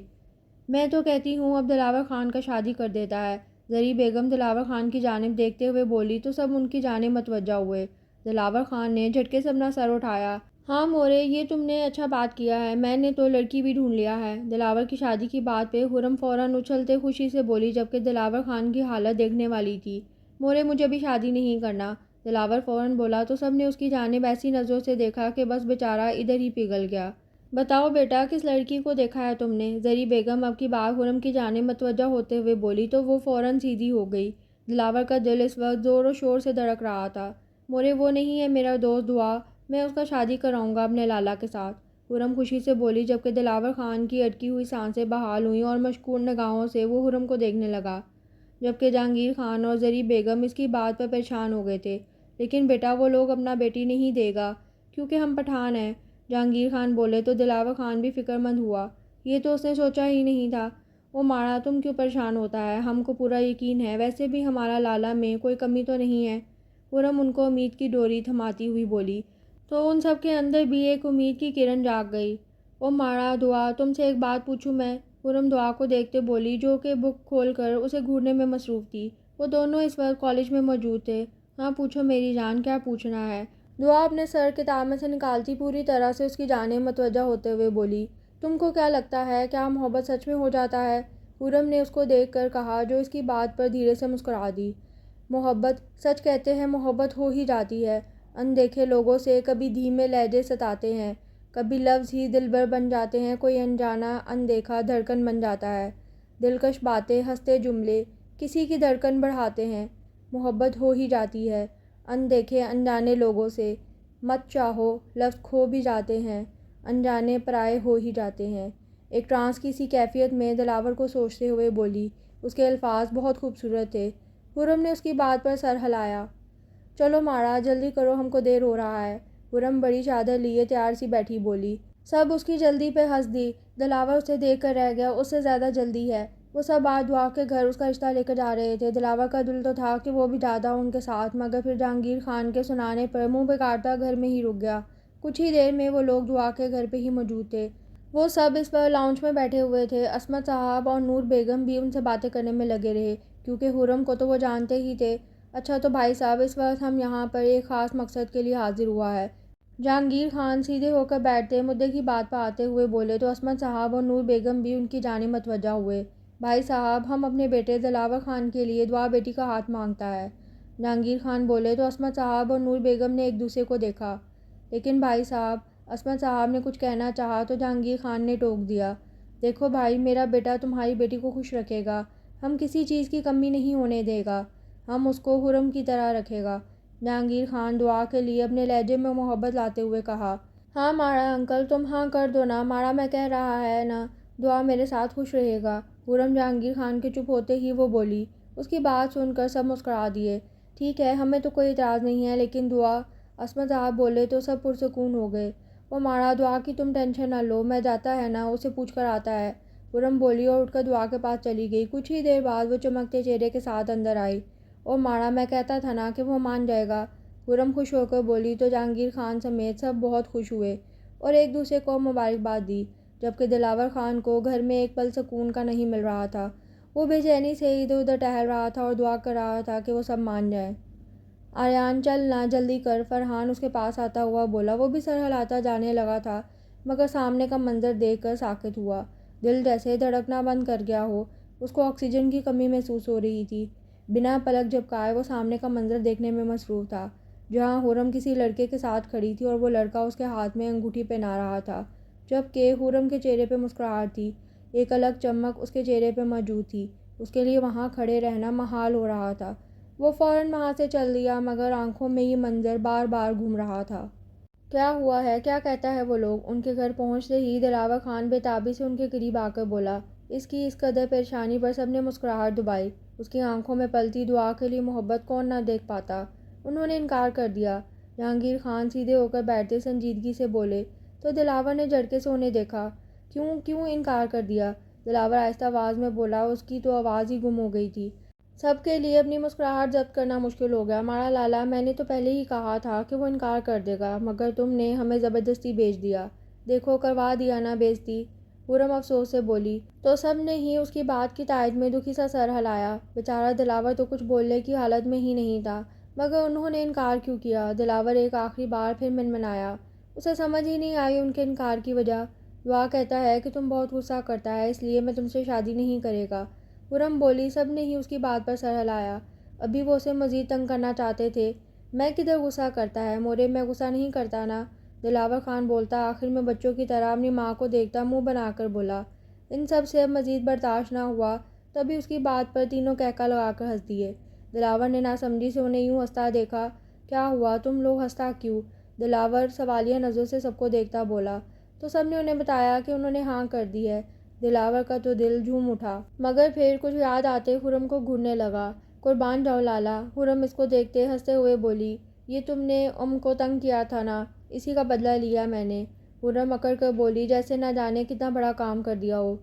میں تو کہتی ہوں اب دلاور خان کا شادی کر دیتا ہے، زری بیگم دلاور خان کی جانب دیکھتے ہوئے بولی تو سب ان کی جانب متوجہ ہوئے۔ دلاور خان نے جھٹکے سے اپنا سر اٹھایا۔ ہاں مورے، یہ تم نے اچھا بات کیا ہے، میں نے تو لڑکی بھی ڈھونڈ لیا ہے۔ دلاور کی شادی کی بات پہ خرم فوراً اچھلتے خوشی سے بولی، جبکہ دلاور خان کی حالت دیکھنے والی تھی۔ مورے مجھے بھی شادی نہیں کرنا، دلاور فوراً بولا تو سب نے اس کی جانب ایسی نظروں سے دیکھا کہ بس بیچارہ ادھر ہی پگھل گیا۔ بتاؤ بیٹا، کس لڑکی کو دیکھا ہے تم نے؟ زری بیگم اب کی بار خرم کی جانب متوجہ ہوتے ہوئے بولی تو وہ فوراً سیدھی ہو گئی۔ دلاور کا دل اس وقت زور و شور سے دھڑک رہا تھا۔ مورے وہ نہیں ہے میرا دوست دعا، میں اس کا شادی کراؤں گا اپنے لالا کے ساتھ، خرم خوشی سے بولی، جبکہ دلاور خان کی اٹکی ہوئی سانسیں بحال ہوئیں اور مشکور نگاہوں سے وہ خرم کو دیکھنے لگا، جبکہ جہانگیر خان اور زری بیگم اس کی بات پر پریشان ہو گئے تھے۔ لیکن بیٹا وہ لوگ اپنا بیٹی نہیں دے گا کیونکہ ہم پٹھان ہیں، جہانگیر خان بولے تو دلاور خان بھی فکر مند ہوا۔ یہ تو اس نے سوچا ہی نہیں تھا۔ او ماڑا، تم کیوں پریشان ہوتا ہے؟ ہم کو پورا یقین ہے، ویسے بھی ہمارا لالا میں کوئی کمی تو نہیں ہے۔ خرم ان کو امید کی ڈوری تھماتی ہوئی بولی تو ان سب کے اندر بھی ایک امید کی کرن جاگ گئی۔ او ماڑا دعا، تم سے ایک بات پوچھوں میں؟ خرم دعا کو دیکھتے بولی، جو کہ بک کھول کر اسے گھورنے میں مصروف تھی۔ وہ دونوں اس وقت کالج میں موجود تھے۔ ہاں پوچھو میری جان، کیا پوچھنا ہے؟ دعا اپنے سر کتاب میں سے نکالتی پوری طرح سے اس کی جانب متوجہ ہوتے ہوئے بولی، تم کو کیا لگتا ہے، کیا محبت سچ میں ہو جاتا ہے؟ خرم نے اس کو دیکھ کر کہا، جو اس کی بات پر دھیرے سے مسکرا دی۔ محبت، سچ کہتے ہیں محبت ہو ہی جاتی ہے۔ اندیکھے لوگوں سے کبھی دھیمے لہجے ستاتے ہیں، کبھی لفظ ہی دلبر بن جاتے ہیں، کوئی انجانا اندیکھا دھڑکن بن جاتا ہے، دلکش باتیں، ہنستے جملے کسی کی دھڑکن بڑھاتے ہیں۔ محبت ہو ہی جاتی ہے اندیکھے انجانے لوگوں سے، مت چاہو لفظ کھو بھی جاتے ہیں، انجانے پرائے ہو ہی جاتے ہیں۔ ایک ٹرانس کی سی کیفیت میں دلاور کو سوچتے ہوئے بولی، اس کے الفاظ بہت خوبصورت تھے۔ خرم نے اس کی بات پر سر ہلایا۔ چلو ماڑا، جلدی کرو، ہم کو دیر ہو رہا ہے۔ خرم بڑی چادر لیے تیار سی بیٹھی بولی، سب اس کی جلدی پہ ہنس دی۔ دلاور اسے دیکھ کر رہ گیا، اس سے زیادہ جلدی ہے۔ وہ سب آج دعا کے گھر اس کا رشتہ لے کر جا رہے تھے۔ دلاور کا دل تو تھا کہ وہ بھی جاتا ان کے ساتھ، مگر پھر جہانگیر خان کے سنانے پر منہ پہ کاٹتا گھر میں ہی رک گیا۔ کچھ ہی دیر میں وہ لوگ دعا کے گھر پہ ہی موجود تھے۔ وہ سب اس پر لاؤنج میں بیٹھے ہوئے تھے۔ عصمت صاحب اور نور بیگم بھی ان سے باتیں کرنے میں لگے رہے، کیونکہ حرم کو تو وہ جانتے ہی تھے۔ اچھا تو بھائی صاحب، اس وقت ہم یہاں پر ایک خاص مقصد کے لیے حاضر ہوا ہے۔ جہانگیر خان سیدھے ہو کر بیٹھتے مدعے کی بات پر آتے ہوئے بولے تو عصمت صاحب اور نور بیگم بھی ان کی جانب متوجہ ہوئے۔ بھائی صاحب، ہم اپنے بیٹے دلاور خان کے لیے دعا بیٹی کا ہاتھ مانگتا ہے۔ جہانگیر خان بولے تو عصمت صاحب اور نور بیگم نے ایک دوسرے کو دیکھا۔ لیکن بھائی صاحب، عصمت صاحب نے کچھ کہنا چاہا تو جہانگیر خان نے ٹوک دیا۔ دیکھو بھائی، میرا بیٹا تمہاری بیٹی کو خوش رکھے گا، ہم کسی چیز کی کمی نہیں ہونے دے گا، ہم اس کو حرم کی طرح رکھے گا۔ جہانگیر خان دعا کے لیے اپنے لہجے میں محبت لاتے ہوئے کہا۔ ہاں ماڑا انکل، تم ہاں کر دو نا، ماڑا میں کہہ رہا ہے نا، دعا میرے ساتھ خوش رہے گا۔ حرم جہانگیر خان کے چپ ہوتے ہی وہ بولی۔ اس کی بات سن کر سب مسکرا دیے۔ ٹھیک ہے، ہمیں تو کوئی اعتراض نہیں ہے، لیکن دعا، عصمت صاحب بولے تو سب پرسکون ہو گئے۔ وہ ماڑا دعا کی تم ٹینشن نہ لو، میں جاتا ہے نا، اسے پوچھ کر آتا ہے۔ حرم بولی اور اٹھ کر دعا کے پاس چلی گئی۔ کچھ ہی دیر بعد وہ چمکتے چہرے کے ساتھ اندر آئی۔ اور ماڑا، میں کہتا تھا نا کہ وہ مان جائے گا۔ حرم خوش ہو کر بولی تو جہانگیر خان سمیت سب بہت خوش ہوئے اور ایک دوسرے کو مبارکباد دی، جبکہ دلاور خان کو گھر میں ایک پل سکون کا نہیں مل رہا تھا۔ وہ بے چینی سے ادھر ادھر ٹہل رہا تھا اور دعا کر رہا تھا کہ وہ سب مان جائیں۔ آریان چل نا، جلدی کر، فرحان اس کے پاس آتا ہوا بولا۔ وہ بھی سر ہلاتا جانے لگا تھا، مگر سامنے کا منظر دیکھ کر ساکت ہوا۔ دل جیسے دھڑکنا بند کر گیا ہو، اس کو آکسیجن کی کمی محسوس ہو رہی تھی۔ بنا پلک جھپکائے وہ سامنے کا منظر دیکھنے میں مصروف تھا، جہاں حرم کسی لڑکے کے ساتھ کھڑی تھی اور وہ لڑکا اس کے ہاتھ میں انگوٹھی پہنا رہا تھا، جبکہ حرم کے چہرے پہ مسکراہٹ تھی۔ ایک الگ چمک اس کے چہرے پہ موجود تھی، اس کے لیے وہاں کھڑے رہنا محال ہو رہا تھا۔ وہ فوراً وہاں سے چل دیا، مگر آنکھوں میں یہ منظر بار بار گھوم رہا تھا۔ کیا ہوا ہے، کیا کہتا ہے وہ لوگ؟ ان کے گھر پہنچتے ہی دلاور خان بے تابی سے ان کے قریب آ کر بولا۔ اس کی اس قدر پریشانی پر سب نے مسکراہٹ دبائی۔ اس کی آنکھوں میں پلتی دعا کے لیے محبت کون نہ دیکھ پاتا؟ انہوں نے انکار کر دیا۔ جہانگیر خان سیدھے ہو کر بیٹھتے سنجیدگی سے بولے تو دلاور نے جھٹکے سے انہیں دیکھا۔ کیوں انکار کر دیا؟ دلاور آہستہ آواز میں بولا، اس کی تو آواز ہی گم ہو گئی تھی۔ سب کے لیے اپنی مسکراہٹ ضبط کرنا مشکل ہو گیا۔ ماڑا لالا، میں نے تو پہلے ہی کہا تھا کہ وہ انکار کر دے گا، مگر تم نے ہمیں زبردستی بھیج دیا۔ دیکھو، کروا دیا نا بےعزتی۔ حرم افسوس سے بولی تو سب نے ہی اس کی بات کی تائید میں دکھی سا سر ہلایا۔ بیچارہ دلاور تو کچھ بولنے کی حالت میں ہی نہیں تھا، مگر انہوں نے انکار کیوں کیا؟ دلاور ایک آخری بار پھر منمنایا۔ اسے سمجھ ہی نہیں آئی ان کے انکار کی وجہ۔ دعا کہتا ہے کہ تم بہت غصہ کرتا ہے، اس لیے میں تم سے شادی نہیں کرے گا۔ حرم بولی۔ سب نے ہی اس کی بات پر سر ہلایا۔ ابھی وہ اسے مزید تنگ کرنا چاہتے تھے۔ میں کدھر غصہ کرتا ہے مورے، میں غصہ نہیں کرتا نا، دلاور خان بولتا آخر میں بچوں کی طرح اپنی ماں کو دیکھتا منہ بنا کر بولا۔ ان سب سے اب مزید برداشت نہ ہوا، تبھی اس کی بات پر تینوں کہکا لگا کر ہنس دیے۔ دلاور نے ناسمجھی سے انہیں یوں ہنستا دیکھا۔ کیا ہوا، تم لوگ ہنستا کیوں؟ دلاور سوالیہ نظروں سے سب کو دیکھتا بولا۔ تو سب نے انہیں بتایا کہ انہوں نے ہاں کر دی ہے۔ دلاور کا تو دل جھوم اٹھا، مگر پھر کچھ یاد آتے حرم کو گھرنے لگا۔ قربان جاؤ لالا، حرم اس کو دیکھتے ہنستے ہوئے بولی۔ یہ تم نے کو تنگ کیا تھا نا، اسی کا بدلہ لیا میں نے۔ حرم اکڑ کر بولی، جیسے نہ جانے کتنا بڑا کام کر دیا ہو۔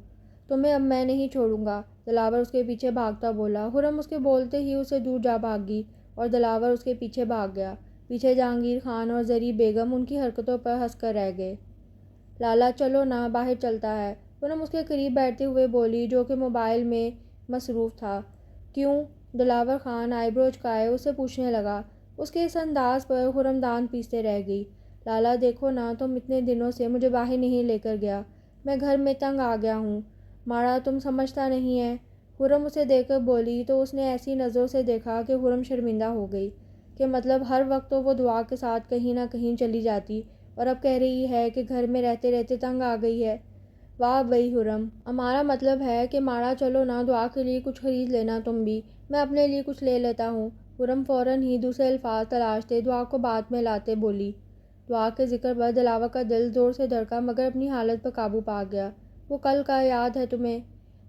تمہیں اب میں نہیں چھوڑوں گا، دلاور اس کے پیچھے بھاگتا بولا۔ حرم اس کے بولتے ہی اسے دور جا بھاگی اور دلاور اس کے پیچھے بھاگ گیا۔ پیچھے جہانگیر خان اور زری بیگم ان کی حرکتوں پر ہنس کر رہ گئے۔ لالا چلو نا، باہر چلتا ہے، حرم اس کے قریب بیٹھتے ہوئے بولی، جو کہ موبائل میں مصروف تھا۔ کیوں؟ دلاور خان آئی برو اچکائے اسے پوچھنے لگا۔ اس کے اس انداز پر حرم دانت پیستے رہ گئی۔ لالا دیکھو نا، تم اتنے دنوں سے مجھے باہر نہیں لے کر گیا، میں گھر میں تنگ آ گیا ہوں۔ ماڑا تم سمجھتا نہیں ہے، حرم اسے دیکھ کر بولی تو اس نے ایسی نظروں سے دیکھا کہ حرم شرمندہ ہو گئی، کہ مطلب ہر وقت تو وہ دعا کے ساتھ کہیں نہ کہیں چلی جاتی اور اب کہہ رہی ہے کہ گھر میں رہتے رہتے تنگ آ گئی ہے۔ واہ بھئی حرم، ہمارا مطلب ہے کہ ماڑا چلو نا، دعا کے لیے کچھ خرید لینا تم بھی، میں اپنے لیے کچھ لے لیتا ہوں۔ حرم فوراً ہی دوسرے الفاظ تلاشتے دعا کو بات میں لاتے بولی۔ دعا کے ذکر پر دلاور کا دل زور سے دھڑکا، مگر اپنی حالت پر قابو پا گیا۔ وہ کل کا یاد ہے تمہیں؟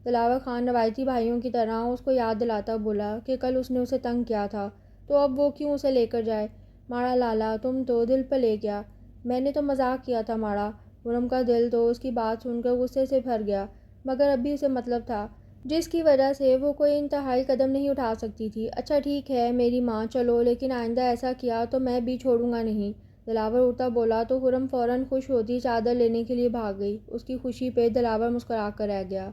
دلاور خان روایتی بھائیوں کی طرح اس کو یاد دلاتا بولا کہ کل اس نے اسے تنگ کیا تھا، تو اب وہ کیوں اسے لے کر جائے؟ ماڑا لالا، تم تو دل پہ لے گیا، میں نے تو مذاق کیا تھا ماڑا، خرم کا دل تو اس کی بات سن کر غصے سے بھر گیا، مگر اب بھی اسے مطلب تھا جس کی وجہ سے وہ کوئی انتہائی قدم نہیں اٹھا سکتی تھی۔ اچھا ٹھیک ہے میری ماں، چلو، لیکن آئندہ ایسا کیا تو میں بھی چھوڑوں گا نہیں۔ دلاور اٹھتا بولا تو خرم فوراً خوش ہوتی چادر لینے کے لیے بھاگ گئی۔ اس کی خوشی پہ دلاور مسکرا کر رہ گیا۔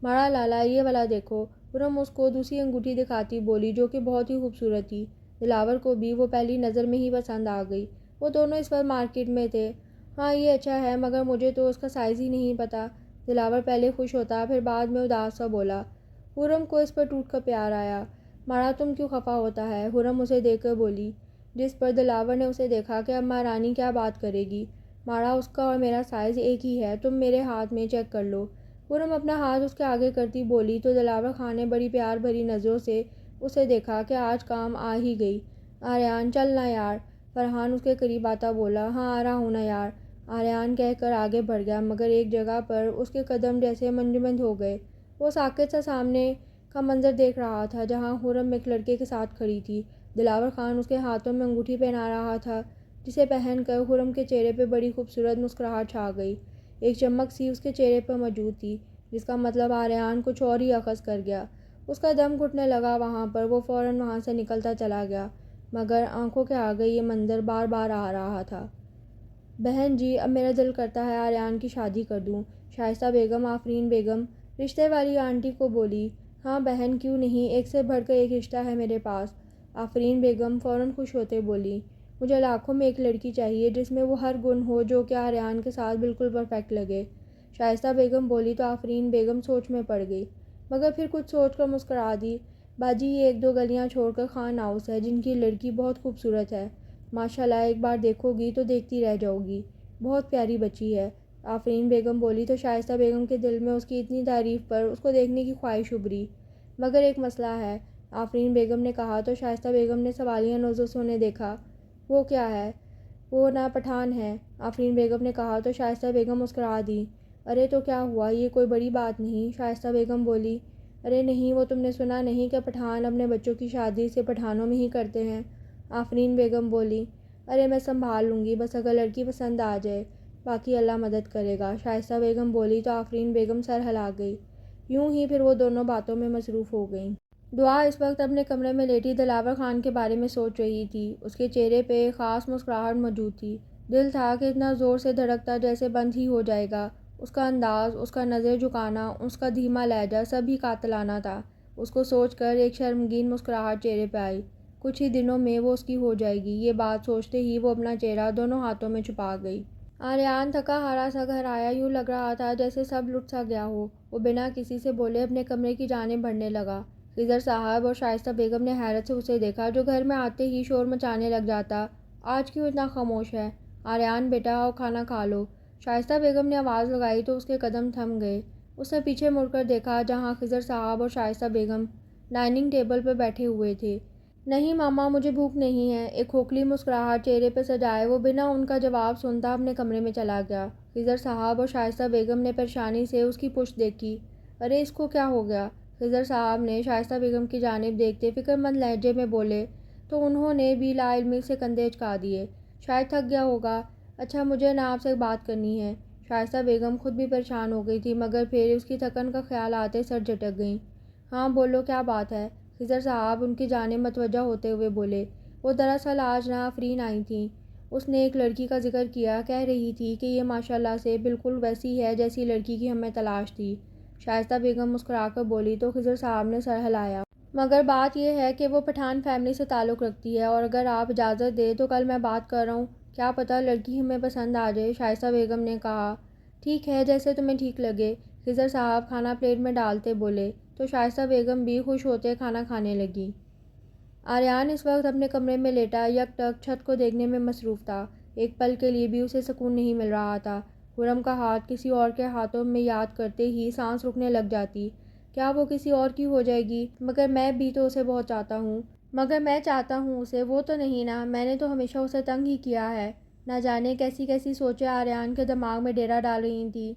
مارا لالا، یہ والا دیکھو۔ خرم اس کو دوسری انگوٹھی دکھاتی بولی، جو کہ بہت ہی خوبصورت تھی۔ دلاور کو بھی وہ پہلی نظر میں ہی پسند آ گئی۔ وہ دونوں اس وقت مارکیٹ میں تھے۔ ہاں یہ اچھا ہے، مگر مجھے تو اس کا سائز ہی نہیں پتہ۔ دلاور پہلے خوش ہوتا، پھر بعد میں اداس سا بولا۔ خرم کو اس پر ٹوٹ کر پیار آیا۔ مارا تم کیوں خفا ہوتا ہے؟ خرم اسے دیکھ کر بولی، جس پر دلاور نے اسے دیکھا کہ اب مہارانی کیا بات کرے گی۔ مارا اس کا اور میرا سائز ایک ہی ہے، تم میرے ہاتھ میں چیک کر لو۔ خرم اپنا ہاتھ اس کے آگے کرتی بولی تو دلاور خان نے بڑی پیار بھری نظروں سے اسے دیکھا کہ آج کام آ ہی گئی۔ آریان چل نا یار۔ فرحان اس کے قریب آتا بولا، ہاں آ رہا ہوں نا یار۔ آریان کہہ کر آگے بڑھ گیا، مگر ایک جگہ پر اس کے قدم جیسے منجمد ہو گئے۔ وہ ساکت سا سامنے کا منظر دیکھ رہا تھا، جہاں خرم ایک لڑکے کے ساتھ کھڑی تھی۔ دلاور خان اس کے ہاتھوں میں انگوٹھی پہنا رہا تھا، جسے پہن کر خرم کے چہرے پہ بڑی خوبصورت مسکراہٹ چھا گئی۔ ایک چمک سی اس کے چہرے پر موجود تھی، جس کا مطلب آریان کچھ اور ہی اخذ کر گیا۔ اس کا دم گھٹنے لگا وہاں پر، وہ فوراً وہاں سے نکلتا چلا گیا، مگر آنکھوں کے آگے یہ منظر بار بار آ رہا تھا۔ بہن جی، اب میرا دل کرتا ہے آریان کی شادی کر دوں۔ شائستہ بیگم آفرین بیگم رشتے والی آنٹی کو بولی۔ ہاں بہن، کیوں نہیں، ایک سے بڑھ کر ایک رشتہ ہے میرے پاس۔ آفرین بیگم فوراً خوش ہوتے بولی، مجھے لاکھوں میں ایک لڑکی چاہیے جس میں وہ ہر گن ہو جو کہ آریان کے ساتھ بالکل پرفیکٹ لگے۔ شائستہ بیگم بولی تو آفرین بیگم سوچ میں پڑ گئی، مگر پھر کچھ سوچ کر مسکرا دی۔ باجی، یہ ایک دو گلیاں چھوڑ کر خان ہاؤس ہے، جن کی لڑکی بہت خوبصورت ہے۔ ماشاءاللہ، ایک بار دیکھو گی تو دیکھتی رہ جاؤ گی، بہت پیاری بچی ہے۔ آفرین بیگم بولی تو شائستہ بیگم کے دل میں اس کی اتنی تعریف پر اس کو دیکھنے کی خواہش ابھری۔ مگر ایک مسئلہ ہے، آفرین بیگم نے کہا تو شائستہ بیگم نے سوالیہ نظروں سے انہیں دیکھا۔ وہ کیا ہے؟ وہ نا پٹھان ہے، آفرین بیگم نے کہا تو شائستہ بیگم مسکرا دی۔ ارے تو کیا ہوا، یہ کوئی بڑی بات نہیں، شائستہ بیگم بولی۔ ارے نہیں، وہ تم نے سنا نہیں کہ پٹھان اپنے بچوں کی شادی سے پٹھانوں میں ہی کرتے ہیں؟ آفرین بیگم بولی۔ ارے میں سنبھال لوں گی، بس اگر لڑکی پسند آ جائے، باقی اللہ مدد کرے گا، شائستہ بیگم بولی تو آفرین بیگم سر ہلا گئی۔ یوں ہی پھر وہ دونوں باتوں میں مصروف ہو گئیں۔ دعا اس وقت اپنے کمرے میں لیٹی دلاور خان کے بارے میں سوچ رہی تھی۔ اس کے چہرے پہ خاص مسکراہٹ موجود تھی۔ دل تھا کہ اتنا زور سے دھڑکتا جیسے بند ہی ہو جائے گا۔ اس کا انداز، اس کا نظر جھکانا، اس کا دھیما لہجہ، سب ہی قاتلانہ تھا۔ اس کو سوچ کر ایک شرمگین مسکراہٹ چہرے پہ آئی۔ کچھ ہی دنوں میں وہ اس کی ہو جائے گی، یہ بات سوچتے ہی وہ اپنا چہرہ دونوں ہاتھوں میں چھپا گئی۔ آریان تھکا ہارا سا گھر آیا، یوں لگ رہا تھا جیسے سب لٹ سا گیا ہو۔ وہ بنا کسی سے بولے اپنے کمرے کی جانب بڑھنے لگا۔ خضر صاحب اور شائستہ بیگم نے حیرت سے اسے دیکھا، جو گھر میں آتے ہی شور مچانے لگ جاتا۔ آج کیوں اتنا خاموش ہے؟ آریان بیٹا، آؤ کھانا کھا لو۔ شائستہ بیگم نے آواز لگائی تو اس کے قدم تھم گئے۔ اس نے پیچھے مڑ کر دیکھا، جہاں خضر صاحب اور شائستہ بیگم ڈائننگ ٹیبل پر بیٹھے ہوئے تھے۔ نہیں ماما، مجھے بھوک نہیں ہے، ایک کھوکھلی مسکراہٹ چہرے پہ سجائے وہ بنا ان کا جواب سنتا اپنے کمرے میں چلا گیا۔ خضر صاحب اور شائستہ بیگم نے پریشانی سے اس کی پشت دیکھی۔ ارے اس کو کیا ہو گیا؟ خضر صاحب نے شائستہ بیگم کی جانب دیکھتے فکر مند لہجے میں بولے تو انہوں نے بھی لا علمی سے کندھے اچکا دیے۔ شاید تھک گیا ہوگا۔ اچھا، مجھے نا آپ سے ایک بات کرنی ہے۔ شائستہ بیگم خود بھی پریشان ہو گئی تھی، مگر پھر اس کی تھکن کا خیال آتے سر جھٹک گئیں۔ ہاں بولو، کیا بات ہے؟ خضر صاحب ان کی جانب متوجہ ہوتے ہوئے بولے۔ وہ دراصل آج نا آفرین آئی تھیں۔ اس نے ایک لڑکی کا ذکر کیا، کہہ رہی تھی کہ یہ ماشاءاللہ سے بالکل ویسی ہے جیسی لڑکی کی ہمیں تلاش تھی۔ شائستہ بیگم مسکرا کر بولی تو خضر صاحب نے سر ہلایا۔ مگر بات یہ ہے کہ وہ پٹھان فیملی سے تعلق رکھتی ہے، اور اگر آپ اجازت دیں تو کل میں بات کر رہا ہوں، کیا پتہ لڑکی ہمیں پسند آ جائے، شائستہ بیگم نے کہا۔ ٹھیک ہے، جیسے تمہیں ٹھیک لگے، خضر صاحب کھانا پلیٹ میں ڈالتے بولے تو شائستہ بیگم بھی خوش ہوتے کھانا کھانے لگی۔ آریان اس وقت اپنے کمرے میں لیٹا یک ٹک چھت کو دیکھنے میں مصروف تھا۔ ایک پل کے لیے بھی اسے سکون نہیں مل رہا تھا۔ خرم کا ہاتھ کسی اور کے ہاتھوں میں یاد کرتے ہی سانس رکنے لگ جاتی۔ کیا وہ کسی اور کی ہو جائے گی؟ مگر میں بھی تو اسے بہت چاہتا ہوں۔ مگر میں چاہتا ہوں اسے، وہ تو نہیں نا، میں نے تو ہمیشہ اسے تنگ ہی کیا ہے۔ نہ جانے کیسی کیسی سوچیں آریان کے دماغ میں ڈیرا ڈال رہی تھیں۔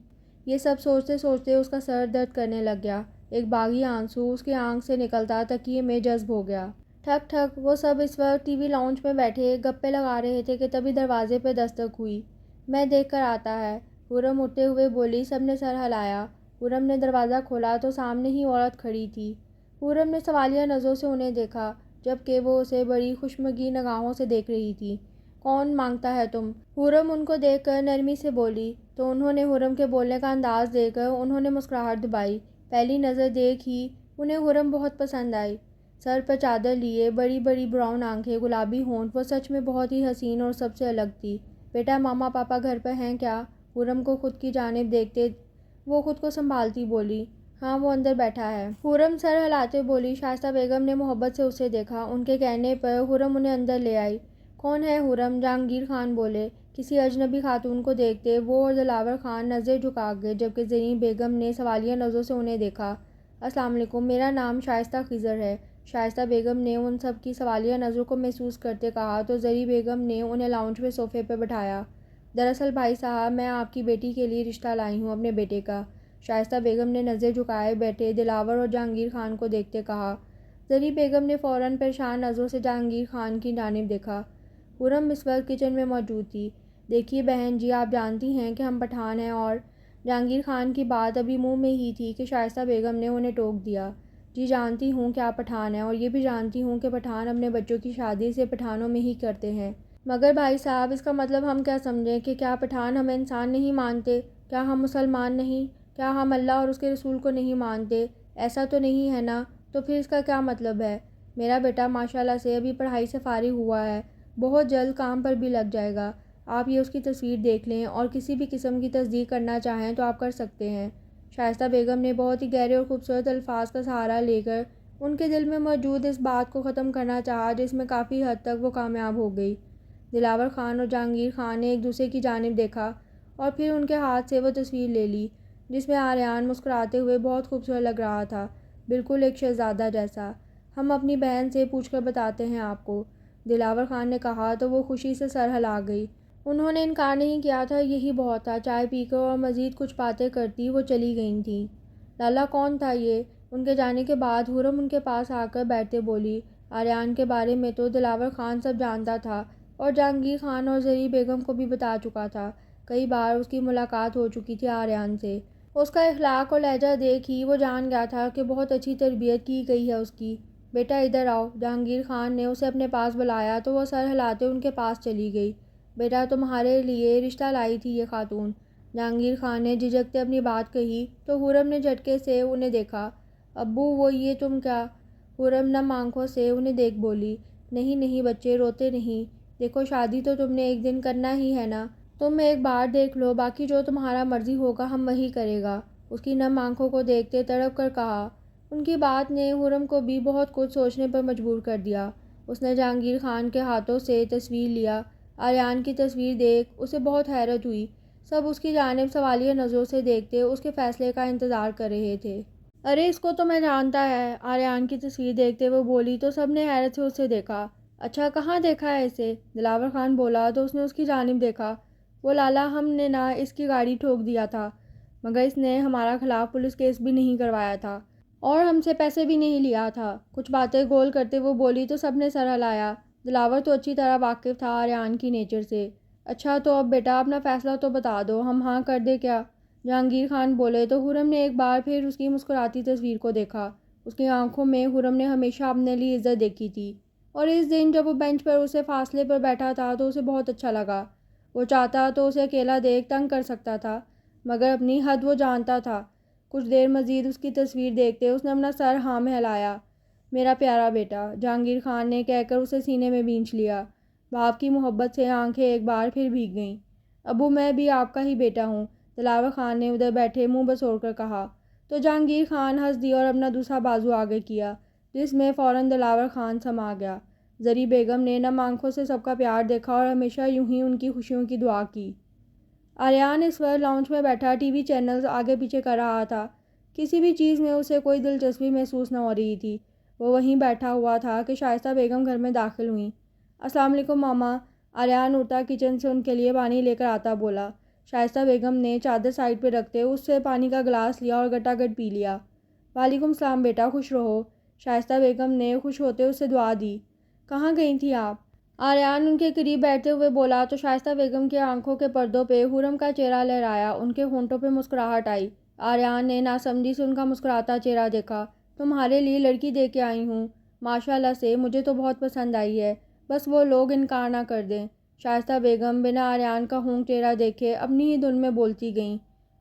یہ سب سوچتے سوچتے اس کا سر درد کرنے لگ گیا۔ ایک باغی آنسو اس کی آنکھ سے نکلتا تکیے میں جذب ہو گیا۔ ٹھک ٹھک، وہ سب اس وقت ٹی وی لاؤنج میں بیٹھے گپے لگا رہے تھے کہ تبھی دروازے پہ دستک ہوئی۔ میں دیکھ کر آتا ہے، خرم اٹھتے ہوئے بولی۔ سب نے سر ہلایا۔ خرم نے دروازہ کھولا تو سامنے ہی عورت کھڑی تھی۔ خرم نے سوالیہ نظروں سے انہیں دیکھا، جبکہ وہ اسے بڑی خوشمگی نگاہوں سے دیکھ رہی تھی۔ کون مانگتا ہے تم؟ خرم ان کو دیکھ کر نرمی سے بولی، تو انہوں نے خرم کے بولنے کا انداز دیکھ کر انہوں نے مسکراہٹ دبائی۔ پہلی نظر دیکھ ہی انہیں خرم بہت پسند آئی۔ سر پر چادر لیے، بڑی بڑی براؤن آنکھیں، گلابی ہونٹ، وہ سچ میں بہت ہی حسین اور سب سے الگ تھی۔ بیٹا، ماما پاپا گھر پر ہیں کیا؟ خرم کو خود کی جانب دیکھتے وہ خود کو سنبھالتی بولی۔ ہاں، وہ اندر بیٹھا ہے۔ خرم سر ہلاتے بولی۔ شائستہ بیگم نے محبت سے اسے دیکھا۔ ان کے کہنے پر خرم انہیں اندر لے آئی۔ کون ہے خرم؟ جہانگیر خان بولے۔ کسی اجنبی خاتون کو دیکھتے وہ اور دلاور خان نظریں جھکا گئے، جبکہ زریں بیگم نے سوالیہ نظروں سے انہیں دیکھا۔ السلام علیکم، میرا نام شائستہ خضر ہے۔ شائستہ بیگم نے ان سب کی سوالیہ نظروں کو محسوس کرتے کہا تو زری بیگم نے انہیں لاؤنج میں صوفے پر بٹھایا۔ دراصل بھائی صاحب، میں آپ کی بیٹی کے لیے رشتہ لائی ہوں، اپنے بیٹے کا۔ شائستہ بیگم نے نظریں جھکائے بیٹھے دلاور اور جہانگیر خان کو دیکھتے کہا۔ زری بیگم نے فوراً پریشان نظروں سے جہانگیر خان کی جانب دیکھا۔ خرم اس وقت کچن میں موجود تھی۔ دیکھیے بہن جی، آپ جانتی ہیں کہ ہم پٹھان ہیں اور جہانگیر خان کی بات ابھی منہ میں ہی تھی کہ شائستہ بیگم نے انہیں ٹوک دیا۔ جی جانتی ہوں کہ آپ پٹھان ہیں، اور یہ بھی جانتی ہوں کہ پٹھان اپنے بچوں کی شادی سے پٹھانوں میں ہی کرتے ہیں۔ مگر بھائی صاحب، اس کا مطلب ہم کیا سمجھیں کہ کیا پٹھان ہمیں انسان نہیں مانتے؟ کیا ہم مسلمان نہیں؟ کیا ہم اللہ اور اس کے رسول کو نہیں مانتے؟ ایسا تو نہیں ہے نا؟ تو پھر اس کا کیا مطلب ہے؟ میرا بیٹا ماشاءاللہ سے ابھی پڑھائی سے فارغ ہوا ہے، بہت جلد کام پر بھی لگ جائے گا۔ آپ یہ اس کی تصویر دیکھ لیں اور کسی بھی قسم کی تصدیق کرنا چاہیں تو آپ کر سکتے ہیں۔ شائستہ بیگم نے بہت ہی گہرے اور خوبصورت الفاظ کا سہارا لے کر ان کے دل میں موجود اس بات کو ختم کرنا چاہا، جس میں کافی حد تک وہ کامیاب ہو گئی۔ دلاور خان اور جہانگیر خان نے ایک دوسرے کی جانب دیکھا اور پھر ان کے ہاتھ سے وہ تصویر لے لی، جس میں آریان مسکراتے ہوئے بہت خوبصورت لگ رہا تھا، بالکل ایک شہزادہ جیسا۔ ہم اپنی بہن سے پوچھ کر بتاتے ہیں آپ کو، دلاور خان نے کہا تو وہ خوشی سے سر ہلا گئی۔ انہوں نے انکار نہیں کیا تھا، یہی بہت تھا۔ چائے پی کر اور مزید کچھ باتیں کرتی وہ چلی گئی تھیں۔ لالا کون تھا یہ؟ ان کے جانے کے بعد خرم ان کے پاس آ کر بیٹھتے بولی۔ آریان کے بارے میں تو دلاور خان سب جانتا تھا اور جہانگیر خان اور زری بیگم کو بھی بتا چکا تھا۔ کئی بار اس کی ملاقات ہو چکی تھی آریان سے۔ اس کا اخلاق اور لہجہ دیکھ ہی وہ جان گیا تھا کہ بہت اچھی تربیت کی گئی ہے اس کی۔ بیٹا ادھر آؤ۔ جہانگیر خان نے اسے اپنے پاس بلایا تو وہ سر ہلاتے ان کے پاس چلی گئی۔ بیٹا، تمہارے لیے رشتہ لائی تھی یہ خاتون۔ جہانگیر خان نے جھجکتے اپنی بات کہی تو خرم نے جھٹکے سے انہیں دیکھا۔ ابو، وہ یہ تم کیا؟ خرم نم آنکھوں سے انہیں دیکھ بولی۔ نہیں نہیں بچے، روتے نہیں۔ دیکھو، شادی تو تم نے ایک دن کرنا ہی ہے نا، تم ایک بار دیکھ لو، باقی جو تمہارا مرضی ہوگا ہم وہی کرے گا، اس کی نم آنکھوں کو دیکھتے تڑپ کر کہا۔ ان کی بات نے خرم کو بھی بہت کچھ سوچنے پر مجبور کر دیا۔ اس نے جہانگیر خان کے ہاتھوں سے تصویر لیا۔ آریان کی تصویر دیکھ اسے بہت حیرت ہوئی۔ سب اس کی جانب سوالیہ نظروں سے دیکھتے اس کے فیصلے کا انتظار کر رہے تھے۔ ارے اس کو تو میں جانتا ہے، آریان کی تصویر دیکھتے وہ بولی تو سب نے حیرت سے اسے دیکھا۔ اچھا، کہاں دیکھا ہے اسے؟ دلاور خان بولا تو اس نے اس کی جانب دیکھا۔ وہ لالا، ہم نے نا اس کی گاڑی ٹھوک دیا تھا، مگر اس نے ہمارا خلاف پولیس کیس بھی نہیں کروایا تھا اور ہم سے پیسے بھی نہیں لیا تھا۔ کچھ باتیں گول کرتے وہ بولی تو سب نے سر ہلایا۔ دلاور تو اچھی طرح واقف تھا آریان کی نیچر سے۔ اچھا تو اب بیٹا اپنا فیصلہ تو بتا دو، ہم ہاں کر دیں کیا؟ جہانگیر خان بولے تو خرم نے ایک بار پھر اس کی مسکراتی تصویر کو دیکھا۔ اس کی آنکھوں میں خرم نے ہمیشہ اپنے لیے عزت دیکھی تھی، اور اس دن جب وہ بینچ پر اسے فاصلے پر بیٹھا تھا تو اسے بہت اچھا لگا۔ وہ چاہتا تو اسے اکیلا دیکھ تنگ کر سکتا تھا، مگر اپنی حد وہ جانتا تھا۔ کچھ دیر مزید اس کی تصویر دیکھتے اس نے اپنا سر ہاں میں ہلایا۔ میرا پیارا بیٹا، جہانگیر خان نے کہہ کر اسے سینے میں بھینچ لیا۔ باپ کی محبت سے آنکھیں ایک بار پھر بھیگ گئیں۔ ابو، میں بھی آپ کا ہی بیٹا ہوں، دلاور خان نے ادھر بیٹھے منہ بسوڑ کر کہا۔ تو جہانگیر خان ہنس دی اور اپنا دوسرا بازو آگے کیا، جس میں فوراً دلاور خان سما گیا۔ زری بیگم نے نم آنکھوں سے سب کا پیار دیکھا اور ہمیشہ یوں ہی ان کی خوشیوں کی دعا کی۔ آریان اس وقت لاؤنج میں بیٹھا ٹی وی چینلز آگے پیچھے کر رہا تھا۔ کسی بھی چیز میں اسے کوئی دلچسپی محسوس نہ ہو رہی تھی۔ وہ وہیں بیٹھا ہوا تھا کہ شائستہ بیگم گھر میں داخل ہوئیں۔ السلام علیکم ماما۔ آریان اٹھتا کچن سے ان کے لیے پانی لے کر آتا بولا۔ شائستہ بیگم نے چادر سائڈ پہ رکھتے اس سے پانی کا گلاس لیا اور گٹا گٹ پی لیا۔ وعلیکم السلام بیٹا، خوش رہو۔ شائستہ بیگم نے خوش ہوتے اسے دعا دی۔ کہاں گئی تھی آپ؟ آریان ان کے قریب بیٹھتے ہوئے بولا تو شائستہ بیگم کی آنکھوں کے پردوں پہ خرم کا چہرہ لہرایا، ان کے ہونٹوں پہ مسکراہٹ آئی۔ آریان نے ناسمجھی سے ان کا مسکراتا چہرہ دیکھا۔ تمہارے لیے لڑکی دے کے آئی ہوں، ماشاءاللہ سے مجھے تو بہت پسند آئی ہے، بس وہ لوگ انکار نہ کر دیں۔ شائستہ بیگم بنا آریان کا ہونٹ چہرہ دیکھے اپنی ہی دھن میں بولتی گئیں۔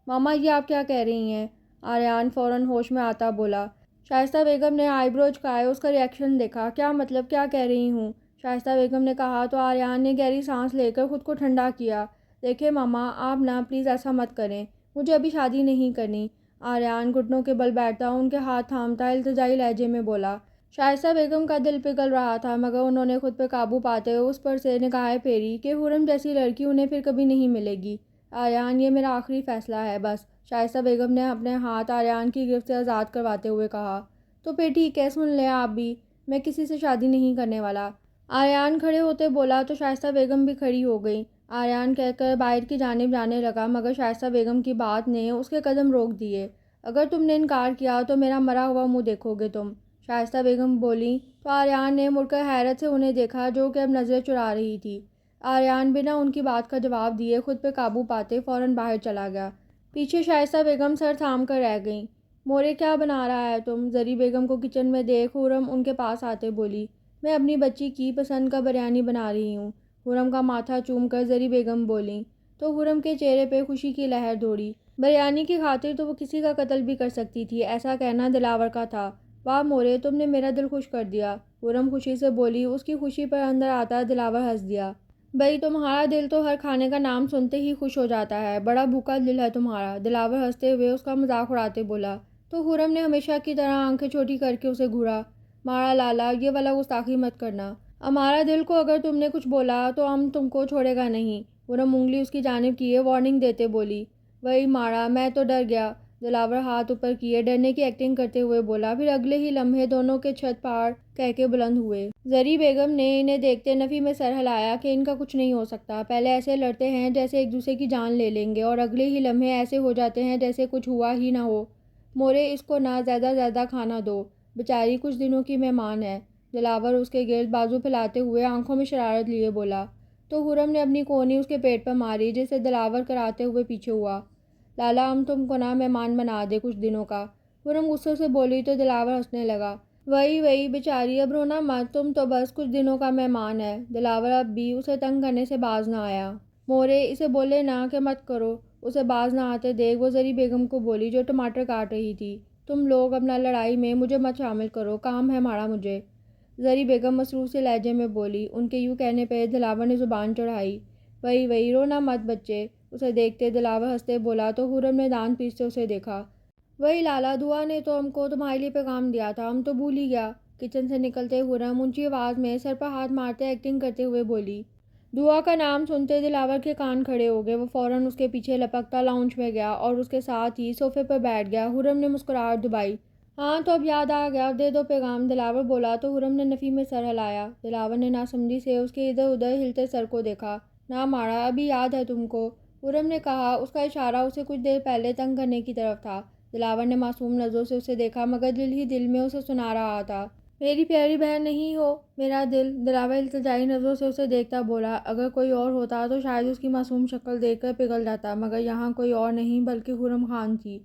ماما یہ آپ کیا کہہ رہی ہیں؟ آریان فوراً ہوش میں آتا بولا۔ شائستہ بیگم نے آئی برو جھکائے، اس کا ریئیکشن دیکھا۔ کیا مطلب، کیا کہہ رہی ہوں؟ شائستہ بیگم نے کہا تو آریان نے گہری سانس لے کر خود کو ٹھنڈا کیا۔ دیکھیں ماما، آپ نا پلیز ایسا مت کریں، مجھے ابھی شادی نہیں کرنی۔ آریان گھٹنوں کے بل بیٹھتا ان کے ہاتھ تھامتا التجائی لہجے میں بولا۔ شائستہ بیگم کا دل پگھل رہا تھا، مگر انہوں نے خود پہ قابو پاتے ہوئے اس پر سے نگاہیں پھیری کہ خرم جیسی لڑکی انہیں پھر کبھی نہیں ملے گی۔ آریان یہ میرا آخری فیصلہ ہے بس، شائستہ بیگم نے اپنے ہاتھ آریان کی گرفت سے آزاد کرواتے ہوئے کہا۔ تو پھر ٹھیک ہے، سن لیں آپ بھی، میں کسی سے شادی نہیں کرنے والا۔ آریان کھڑے ہوتے بولا تو شائستہ بیگم بھی کھڑی ہو گئیں۔ آریان کہہ کر باہر کی جانب جانے لگا، مگر شائستہ بیگم کی بات نے اس کے قدم روک دیے۔ اگر تم نے انکار کیا تو میرا مرا ہوا منہ دیکھو گے تم، شائستہ بیگم بولیں تو آریان نے مڑ کر حیرت سے انہیں دیکھا جو کہ اب نظریں چرا رہی تھی۔ آریان بنا ان کی بات کا جواب دیے خود پہ قابو پاتے فوراً باہر چلا گیا۔ پیچھے شائستہ بیگم سر تھام کر رہ گئیں۔ مورے کیا بنا رہا ہے تم؟ زری بیگم کو کچن میں دیکھ خرم ان کے پاس آتے بولی۔ میں اپنی بچی کی پسند کا بریانی بنا رہی ہوں، خرم کا ماتھا چوم کر زری بیگم بولیں تو خرم کے چہرے پہ خوشی کی لہر دوڑی۔ بریانی کی خاطر تو وہ کسی کا قتل بھی کر سکتی تھی، ایسا کہنا دلاور کا تھا۔ واہ مورے، تم نے میرا دل خوش کر دیا، خرم خوشی سے بولی۔ اس کی خوشی پر اندر آتا دلاور ہنس دیا۔ بھئی تمہارا دل تو ہر کھانے کا نام سنتے ہی خوش ہو جاتا ہے، بڑا بھوکا دل ہے تمہارا، دلاور ہنستے ہوئے اس کا مذاق اڑاتے بولا۔ تو خرم نے ہمیشہ کی طرح آنکھیں چھوٹی کر کے اسے گھورا۔ مارا لالا، یہ والا گستاخی مت کرنا، ہمارا دل کو اگر تم نے کچھ بولا تو ہم تم کو چھوڑے گا نہیں، خرم انگلی اس کی جانب کیے وارننگ دیتے بولی۔ وہی مارا، میں تو ڈر گیا، دلاور ہاتھ اوپر کیے ڈرنے کی ایکٹنگ کرتے ہوئے بولا۔ پھر اگلے ہی لمحے دونوں کے چھت پھاڑ کہہ کے بلند ہوئے۔ زری بیگم نے انہیں دیکھتے نفی میں سر ہلایا کہ ان کا کچھ نہیں ہو سکتا، پہلے ایسے لڑتے ہیں جیسے ایک دوسرے کی جان لے لیں گے اور اگلے ہی لمحے ایسے ہو جاتے ہیں جیسے کچھ ہوا ہی نہ ہو۔ مورے اس کو نہ زیادہ زیادہ کھانا دو، بیچاری کچھ دنوں کی مہمان ہے، دلاور اس کے گرد بازو پھیلاتے ہوئے آنکھوں میں شرارت لیے بولا۔ تو خرم نے اپنی کونی اس کے پیٹ پر ماری جسے دلاور کراتے ہوئے پیچھے ہوا۔ لالا ہم تم کو نہ مہمان بنا دے کچھ دنوں کا، خرم غصے سے بولی تو دلاور ہنسنے لگا۔ وہی بیچاری، اب رونا مت، تم تو بس کچھ دنوں کا مہمان ہے، دلاور اب بھی اسے تنگ کرنے سے باز نہ آیا۔ مورے اسے بولے نا کہ مت کرو، اسے باز نہ آتے دیکھ وہ زری بیگم کو بولی جو ٹماٹر کاٹ رہی تھی۔ تم لوگ اپنا لڑائی میں مجھے مت شامل کرو، کام ہے ہمارا مجھے، زری بیگم مصروف سے لہجے میں بولی۔ ان کے یوں کہنے پہ دلاور نے زبان چڑھائی۔ وہی رونا مت بچے، اسے دیکھتے دلاور ہنستے بولا تو خرم نے دانت پیستے اسے دیکھا۔ وہی لالا، دعا نے تو ہم کو تمہارے لیے پیغام دیا تھا، ہم تو بھول ہی گیا، کچن سے نکلتے خرم اونچی آواز میں سر پر ہاتھ مارتے ایکٹنگ کرتے ہوئے بولی۔ دعا کا نام سنتے دلاور کے کان کھڑے ہو گئے، وہ فوراً اس کے پیچھے لپکتا لاؤنج میں گیا اور اس کے ساتھ ہی صوفے پر بیٹھ گیا۔ خرم نے مسکراہٹ دبائی۔ ہاں تو اب یاد آ گیا، اب دے دو پیغام، دلاور بولا تو خرم نے نفی میں سر ہلایا۔ دلاور نے ناسمجھی سے اس کے ادھر ادھر ہلتے سر کو دیکھا۔ نہ مارا، ابھی یاد ہے تم کو، خرم نے کہا، اس کا اشارہ اسے کچھ دیر پہلے تنگ کرنے کی طرف تھا۔ دلاور نے معصوم نظروں سے اسے دیکھا مگر دل ہی دل میں اسے سنا رہا تھا۔ میری پیاری بہن نہیں ہو میرا دل، دلاور التجائی نظروں سے اسے دیکھتا بولا۔ اگر کوئی اور ہوتا تو شاید اس کی معصوم شکل دیکھ کر پگھل جاتا، مگر یہاں کوئی اور نہیں بلکہ خرم خان تھی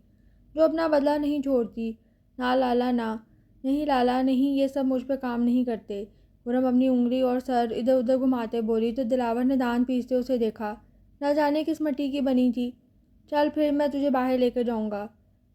جو اپنا بدلہ نہیں چھوڑتی۔ نہ لالا، نہ، نہیں لالا نہیں، یہ سب مجھ پہ کام نہیں کرتے، خرم اپنی انگلی اور سر ادھر ادھر گھماتے بولی تو دلاور نے دانت پیستے اسے دیکھا۔ نہ جانے کس مٹی کی بنی تھی، چل پھر میں تجھے باہر لے کر جاؤں گا،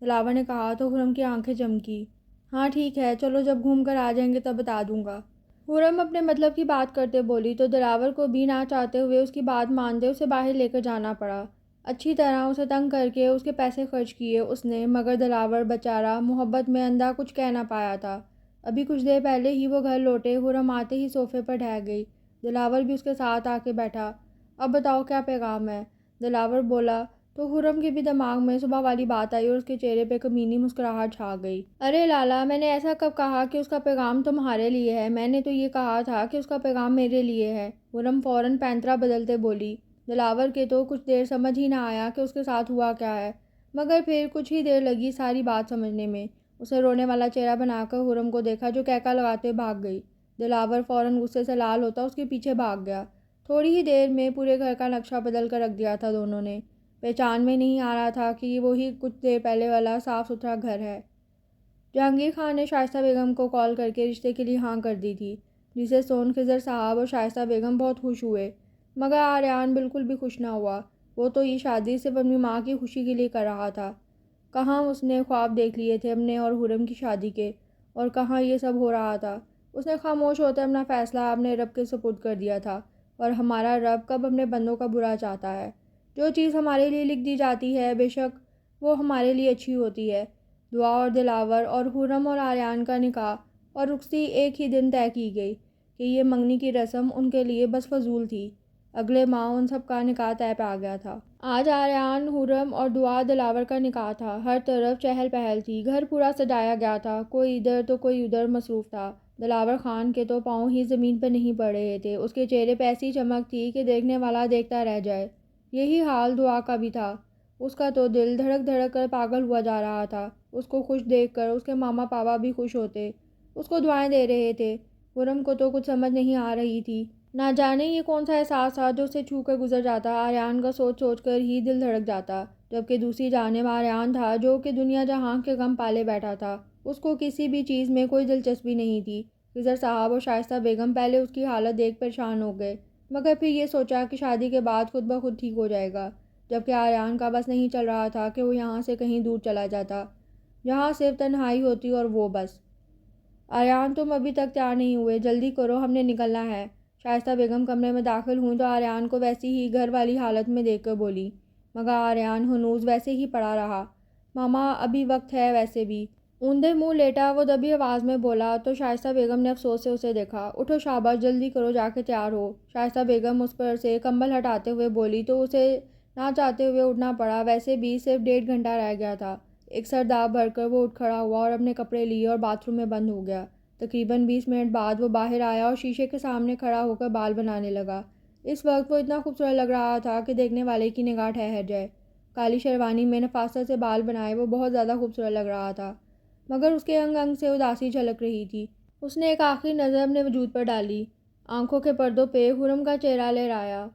دلاور نے کہا تو خرم کی آنکھیں چمکی۔ ہاں ٹھیک ہے، چلو جب گھوم کر آ جائیں گے تب بتا دوں گا، خرم اپنے مطلب کی بات کرتے بولی تو دلاور کو بھی نہ چاہتے ہوئے اس کی بات مانتے اسے باہر لے کر جانا پڑا۔ اچھی طرح اسے تنگ کر کے اس کے پیسے خرچ کیے اس نے، مگر دلاور بیچارہ محبت میں اندھا کچھ کہہ نہ پایا تھا۔ ابھی کچھ دیر پہلے ہی وہ گھر لوٹے، خرم آتے ہی صوفے پر ڈھہ گئی، دلاور بھی اس کے ساتھ آ کے بیٹھا۔ اب بتاؤ کیا پیغام ہے، دلاور بولا تو خرم کے بھی دماغ میں صبح والی بات آئی اور اس کے چہرے پہ کمینی مسکراہٹ چھا گئی۔ ارے لالا، میں نے ایسا کب کہا کہ اس کا پیغام تمہارے لیے ہے، میں نے تو یہ کہا تھا کہ اس کا پیغام میرے لیے ہے، خرم فوراً پینترا بدلتے بولی۔ دلاور کے تو کچھ دیر سمجھ ہی نہ آیا کہ اس کے ساتھ ہوا کیا ہے، مگر پھر کچھ ہی دیر لگی ساری بات سمجھنے میں۔ اسے رونے والا چہرہ بنا کر خرم کو دیکھا جو کہکا لگاتے بھاگ گئی۔ دلاور فوراً غصے سے لال ہوتا اس کے پیچھے بھاگ گیا۔ تھوڑی ہی دیر میں پورے گھر کا نقشہ بدل کر رکھ دیا تھا دونوں نے۔ پہچان میں نہیں آ رہا تھا کہ یہ وہی کچھ دیر پہلے والا صاف ستھرا گھر ہے۔ جہانگیر خان نے شائستہ بیگم کو کال کر کے رشتے کے لیے ہاں کر دی تھی، جسے سون خضر صاحب اور شائستہ بیگم بہت خوش ہوئے، مگر آریان بالکل بھی خوش نہ ہوا۔ وہ تو یہ شادی صرف اپنی ماں کی خوشی کے لیے کر رہا تھا۔ کہاں اس نے خواب دیکھ لیے تھے اپنے اور خرم کی شادی کے، اور کہاں یہ سب ہو رہا تھا۔ اس نے خاموش ہوتے اپنا فیصلہ اپنے رب کے سپرد کر دیا تھا، اور ہمارا رب کب اپنے بندوں کا برا چاہتا ہے۔ جو چیز ہمارے لیے لکھ دی جاتی ہے بے شک وہ ہمارے لیے اچھی ہوتی ہے۔ دعا اور دلاور اور خرم اور آریان کا نکاح اور رخصتی ایک ہی دن طے کی گئی کہ یہ منگنی کی رسم ان کے لیے بس فضول تھی۔ اگلے ماہ ان سب کا نکاح طے پہ آ گیا تھا۔ آج آریان، خرم اور دعا دلاور کا نکاح تھا۔ ہر طرف چہل پہل تھی، گھر پورا سجایا گیا تھا، کوئی ادھر تو کوئی ادھر مصروف تھا۔ دلاور خان کے تو پاؤں ہی زمین پہ نہیں پڑ رہے تھے، اس کے چہرے پہ ایسی چمک تھی کہ دیکھنے والا دیکھتا رہ جائے۔ یہی حال دعا کا بھی تھا، اس کا تو دل دھڑک دھڑک کر پاگل ہوا جا رہا تھا۔ اس کو خوش دیکھ کر اس کے ماما پاپا بھی خوش ہوتے، اس کو دعائیں دے رہے تھے۔ خرم کو تو کچھ سمجھ نہیں آ رہی تھی، نہ جانے یہ کون سا احساس تھا جو اسے چھو کر گزر جاتا۔ آریان کا سوچ سوچ کر ہی دل دھڑک جاتا، جبکہ دوسری جانب آریان تھا جو کہ دنیا جہاں کے غم پالے بیٹھا تھا۔ اس کو کسی بھی چیز میں کوئی دلچسپی نہیں تھی۔ خضر صاحب اور شائستہ بیگم پہلے اس کی حالت دیکھ پریشان ہو گئے، مگر پھر یہ سوچا کہ شادی کے بعد خود بخود ٹھیک ہو جائے گا، جبکہ آریان کا بس نہیں چل رہا تھا کہ وہ یہاں سے کہیں دور چلا جاتا جہاں صرف تنہائی ہوتی اور وہ بس۔ آریان تم ابھی تک تیار نہیں ہوئے، جلدی کرو، ہم نے نکلنا ہے۔ شائستہ بیگم کمرے میں داخل ہوئیں تو آریان کو ویسی ہی گھر والی حالت میں دیکھ کر بولی، مگر آریان ہنوز ویسے ہی پڑا رہا۔ ماما ابھی وقت ہے ویسے بھی۔ اوندھے منہ لیٹا وہ دبی آواز میں بولا تو شائستہ بیگم نے افسوس سے اسے دیکھا۔ اٹھو شاباش، جلدی کرو، جا کے تیار ہو۔ شائستہ بیگم اس پر سے کمبل ہٹاتے ہوئے بولی تو اسے نہ چاہتے ہوئے اٹھنا پڑا، ویسے بھی صرف 1.5 گھنٹہ رہ گیا تھا۔ ایک سرداب بھر کر وہ اٹھ کھڑا ہوا اور اپنے کپڑے لیے اور باتھ روم میں بند ہو گیا۔ تقریباً 20 منٹ بعد وہ باہر آیا اور شیشے کے سامنے کھڑا ہو کر بال بنانے لگا۔ اس وقت وہ اتنا خوبصورت لگ رہا تھا کہ دیکھنے والے کی نگاہ ٹھہر جائے۔ کالی شیروانی میں نفاست سے بال بنائے وہ بہت زیادہ خوبصورت لگ رہا تھا، مگر اس کے انگ انگ سے اداسی جھلک رہی تھی۔ اس نے ایک آخری نظر اپنے وجود پر ڈالی، آنکھوں کے پردوں پہ خرم کا چہرہ لہرایا۔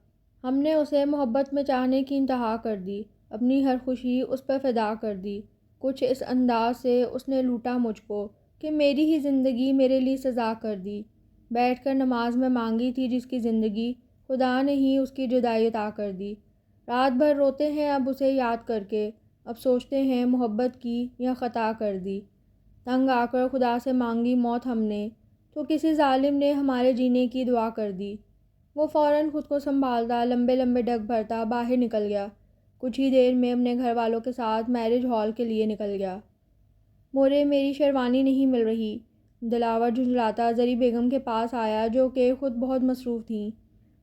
ہم نے اسے محبت میں چاہنے کی انتہا کر دی، اپنی ہر خوشی اس پر فدا کر دی۔ کچھ اس انداز سے اس نے لوٹا مجھ کو کہ میری ہی زندگی میرے لیے سزا کر دی۔ بیٹھ کر نماز میں مانگی تھی جس کی زندگی، خدا نے ہی اس کی جدائی عطا کر دی۔ رات بھر روتے ہیں اب اسے یاد کر کے، اب سوچتے ہیں محبت کی یا خطا کر دی۔ تنگ آ کر خدا سے مانگی موت ہم نے، تو کسی ظالم نے ہمارے جینے کی دعا کر دی۔ وہ فوراً خود کو سنبھالتا لمبے لمبے ڈگ بھرتا باہر نکل گیا۔ کچھ ہی دیر میں اپنے گھر والوں کے ساتھ میرج ہال کے لیے نکل گیا۔ مورے میری شیروانی نہیں مل رہی۔ دلاور جھنجھلاتا زری بیگم کے پاس آیا جو کہ خود بہت مصروف تھیں۔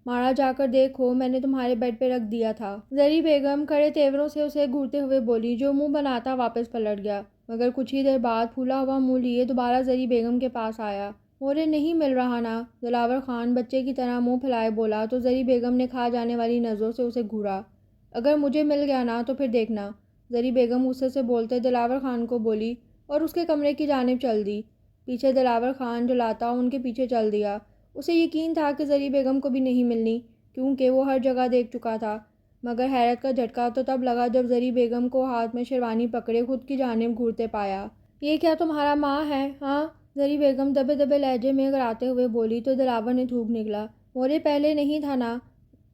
مارا جا کر دیکھو، میں نے تمہارے بیڈ پہ رکھ دیا تھا۔ زری بیگم کھڑے تیوروں سے اسے گھورتے ہوئے بولی، جو منہ بناتا واپس پلٹ گیا، مگر کچھ ہی دیر بعد پھولا ہوا منہ لیے دوبارہ زری بیگم کے پاس آیا۔ مورے نہیں مل رہا نا؟ دلاور خان بچے کی طرح منہ پھیلائے بولا تو زری بیگم نے کھا جانے والی نظروں سے اسے گھورا۔ اگر مجھے مل گیا نا تو پھر دیکھنا، زری بیگم غصے سے بولتے دلاور خان کو بولی اور اس کے کمرے کی جانب چل دی۔ پیچھے دلاور خان جلاتا ان کے پیچھے چل دیا۔ اسے یقین تھا کہ زری بیگم کو بھی نہیں ملنی، کیونکہ وہ ہر جگہ دیکھ چکا تھا، مگر حیرت کا جھٹکا تو تب لگا جب زری بیگم کو ہاتھ میں شیروانی پکڑے خود کی جانب گھورتے پایا۔ یہ کیا تمہارا ماں ہے ہاں؟ زری بیگم دبے دبے لہجے میں اگراتے ہوئے بولی تو دلاور نے تھوک نکلا۔ مورے پہلے نہیں تھا نا؟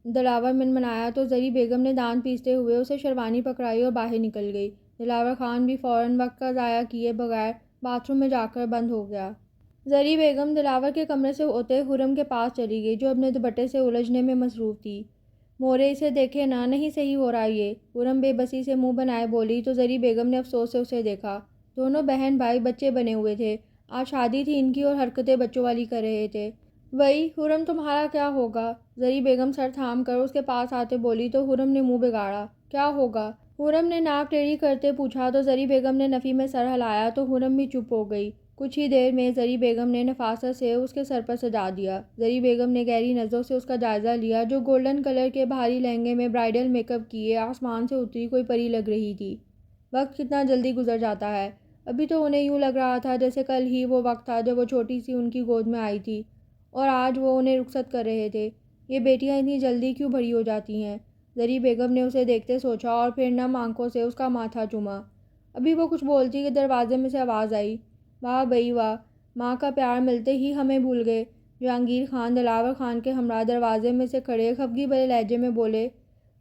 دلاور منمنایا تو زری بیگم نے دانت پیستے ہوئے اسے شیروانی پکڑائی اور باہر نکل گئی۔ دلاور خان بھی فوراً وقت کا ضائع کیے بغیر باتھ روم میں جا کر بند ہو گیا۔ زری بیگم دلاور کے کمرے سے ہوتے خرم کے پاس چلی گئی جو اپنے دوپٹے سے الجھنے میں مصروف تھی۔ مورے اسے دیکھے نا، نہیں صحیح ہو رہا یہ، خرم بے بسی سے منہ بنائے بولی تو زری بیگم نے افسوس سے اسے دیکھا۔ دونوں بہن بھائی بچے بنے ہوئے تھے، آج شادی تھی ان کی اور حرکتیں بچوں والی کر رہے تھے۔ وہی خرم تمہارا کیا ہوگا؟ زری بیگم سر تھام کر اس کے پاس آتے بولی تو خرم نے منہ بگاڑا۔ کیا ہوگا؟ خرم نے ناک ٹیڑھی کرتے پوچھا تو زری بیگم نے نفی میں سر ہلایا تو خرم بھی چپ ہو گئی۔ کچھ ہی دیر میں زری بیگم نے نفاست سے اس کے سر پر سجا دیا۔ زری بیگم نے گہری نظروں سے اس کا جائزہ لیا جو گولڈن کلر کے بھاری لہنگے میں برائڈل میک اپ کیے آسمان سے اتری کوئی پری لگ رہی تھی۔ وقت کتنا جلدی گزر جاتا ہے، ابھی تو انہیں یوں لگ رہا تھا جیسے کل ہی وہ وقت تھا جب وہ چھوٹی سی ان کی گود میں آئی تھی۔ اور آج وہ انہیں رخصت کر رہے تھے۔ یہ بیٹیاں اتنی جلدی کیوں بڑی ہو جاتی ہیں؟ زری بیگم نے اسے دیکھتے سوچا اور پھر نم آنکھوں سے اس کا ماتھا چوما۔ ابھی وہ کچھ بولتی کہ دروازے میں سے آواز آئی، واہ بھئی واہ، ماں کا پیار ملتے ہی ہمیں بھول گئے۔ جہانگیر خان دلاور خان کے ہمراہ دروازے میں سے کھڑے خفگی بھرے لہجے میں بولے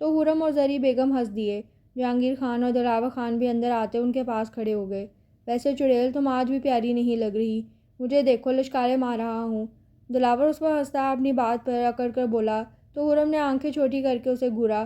تو حرم اور زری بیگم ہنس دیے۔ جہانگیر خان اور دلاور خان بھی اندر آتے ان کے پاس کھڑے ہو گئے۔ ویسے چڑیل تم آج بھی پیاری نہیں لگ رہی، مجھے دیکھو لشکارے مار رہا ہوں۔ دلاور اس پر ہنستا اپنی بات پر اکڑ کر بولا تو حرم نے آنکھیں چھوٹی کر کے اسے گھورا۔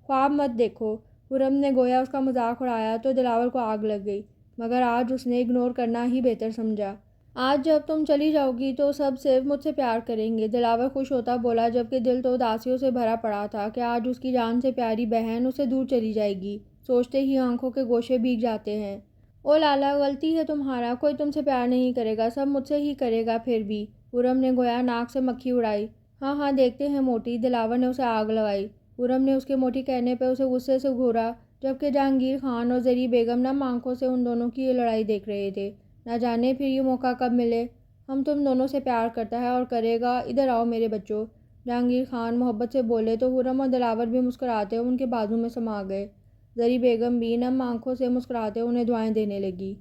خواب مت دیکھو۔ حرم نے گویا اس کا مذاق اڑایا تو دلاور کو آگ لگ گئی، مگر آج اس نے اگنور کرنا ہی بہتر سمجھا۔ آج جب تم چلی جاؤ گی تو سب صرف مجھ سے پیار کریں گے، دلاور خوش ہوتا بولا، جبکہ دل تو اداسیوں سے بھرا پڑا تھا کہ آج اس کی جان سے پیاری بہن اسے دور چلی جائے گی۔ سوچتے ہی آنکھوں کے گوشے بھیگ جاتے ہیں۔ او لالا، غلطی ہے تمہارا، کوئی تم سے پیار نہیں کرے گا، سب مجھ سے ہی کرے گا پھر بھی۔ حرم نے گویا ناک سے مکھی اڑائی۔ ہاں ہاں دیکھتے ہیں موٹی، دلاور نے اسے آگ لگائی۔ حرم نے اس کے موٹی کہنے پر اسے غصے سے گھورا، جبکہ جہانگیر خان اور زری بیگم نم آنکھوں سے ان دونوں کی یہ لڑائی دیکھ رہے تھے۔ نہ جانے پھر یہ موقع کب ملے۔ ہم تم دونوں سے پیار کرتا ہے اور کرے گا، ادھر آؤ میرے بچوں۔ جہانگیر خان محبت سے بولے تو حرم اور دلاور بھی مسکراتے ان کے بازو میں سما گئے۔ زری بیگم بھی نم آنکھوں سے مسکراتے انہیں دعائیں دینے لگی۔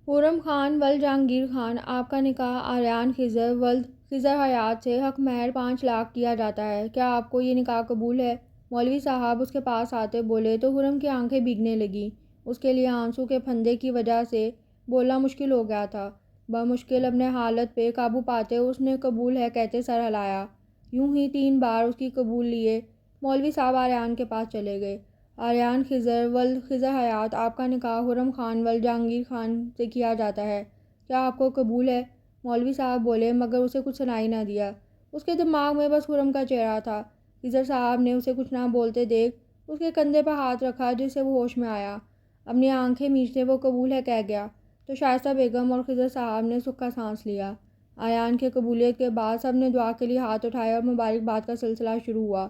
حرم خان ولد جہانگیر خان، آپ کا نکاح آریان خضر ولد خضر حیات سے حق مہر 5 لاکھ کیا جاتا ہے، کیا آپ کو یہ نکاح قبول ہے؟ مولوی صاحب اس کے پاس آتے بولے تو حرم کی آنکھیں بھیگنے لگیں۔ اس کے لیے آنسو کے پھندے کی وجہ سے بولنا مشکل ہو گیا تھا۔ بمشکل اپنے حالت پہ قابو پاتے اس نے قبول ہے کہتے سر ہلایا۔ یوں ہی 3 بار اس کی قبول لیے مولوی صاحب آریان کے پاس چلے گئے۔ آریان خضر ولد خضر حیات، آپ کا نکاح حرم خان ولد جہانگیر خان سے کیا جاتا ہے، کیا آپ کو قبول ہے؟ مولوی صاحب بولے، مگر اسے کچھ سنائی نہ دیا۔ اس کے دماغ میں بس حرم کا چہرہ تھا۔ خضر صاحب نے اسے کچھ نہ بولتے دیکھ اس کے کندھے پر ہاتھ رکھا، جس سے وہ ہوش میں آیا۔ اپنی آنکھیں مینچتے وہ قبول ہے کہہ گیا تو شائستہ بیگم اور خضر صاحب نے سکھ کا سانس لیا۔ آریان کے قبولیت کے بعد سب نے دعا کے لیے ہاتھ اٹھائے اور مبارکباد کا سلسلہ شروع ہوا۔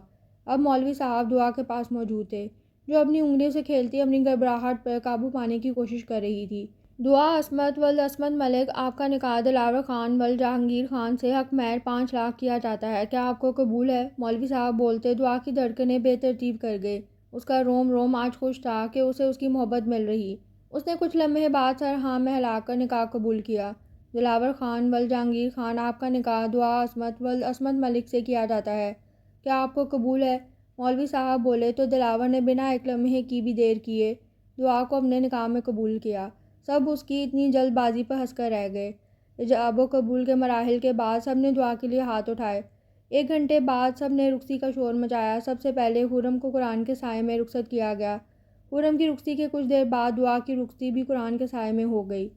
اب مولوی صاحب دعا کے پاس موجود تھے، جو اپنی انگلیوں سے کھیلتی اپنی گھبراہٹ پر قابو پانے کی کوشش کر رہی تھی۔ دعا عصمت ولد عصمت ملک، آپ کا نکاح دلاور خان ولد جہانگیر خان سے حق مہر 5 لاکھ کیا جاتا ہے، کیا آپ کو قبول ہے؟ مولوی صاحب بولتے دعا کی دھڑکنیں بے ترتیب کر گئے۔ اس کا روم روم آج خوش تھا کہ اسے اس کی محبت مل رہی۔ اس نے کچھ لمحے بعد سر ہاں میں ہلا کر نکاح قبول کیا۔ دلاور خان ولد جہانگیر خان، آپ کا نکاح دعا عصمت ولد عصمت ملک سے کیا جاتا ہے، کیا آپ کو قبول ہے؟ مولوی صاحب بولے تو دلاور نے بنا ایک لمحے کی بھی دیر کیے دعا کو اپنے نکاح میں قبول کیا۔ سب اس کی اتنی جلد بازی پر ہنس کر رہ گئے۔ ایجاب و قبول کے مراحل کے بعد سب نے دعا کے لیے ہاتھ اٹھائے۔ 1 گھنٹے بعد سب نے رخصتی کا شور مچایا۔ سب سے پہلے حرم کو قرآن کے سائے میں رخصت کیا گیا۔ حرم کی رخصتی کے کچھ دیر بعد دعا کی رخصتی بھی قرآن کے سائے میں ہو گئی۔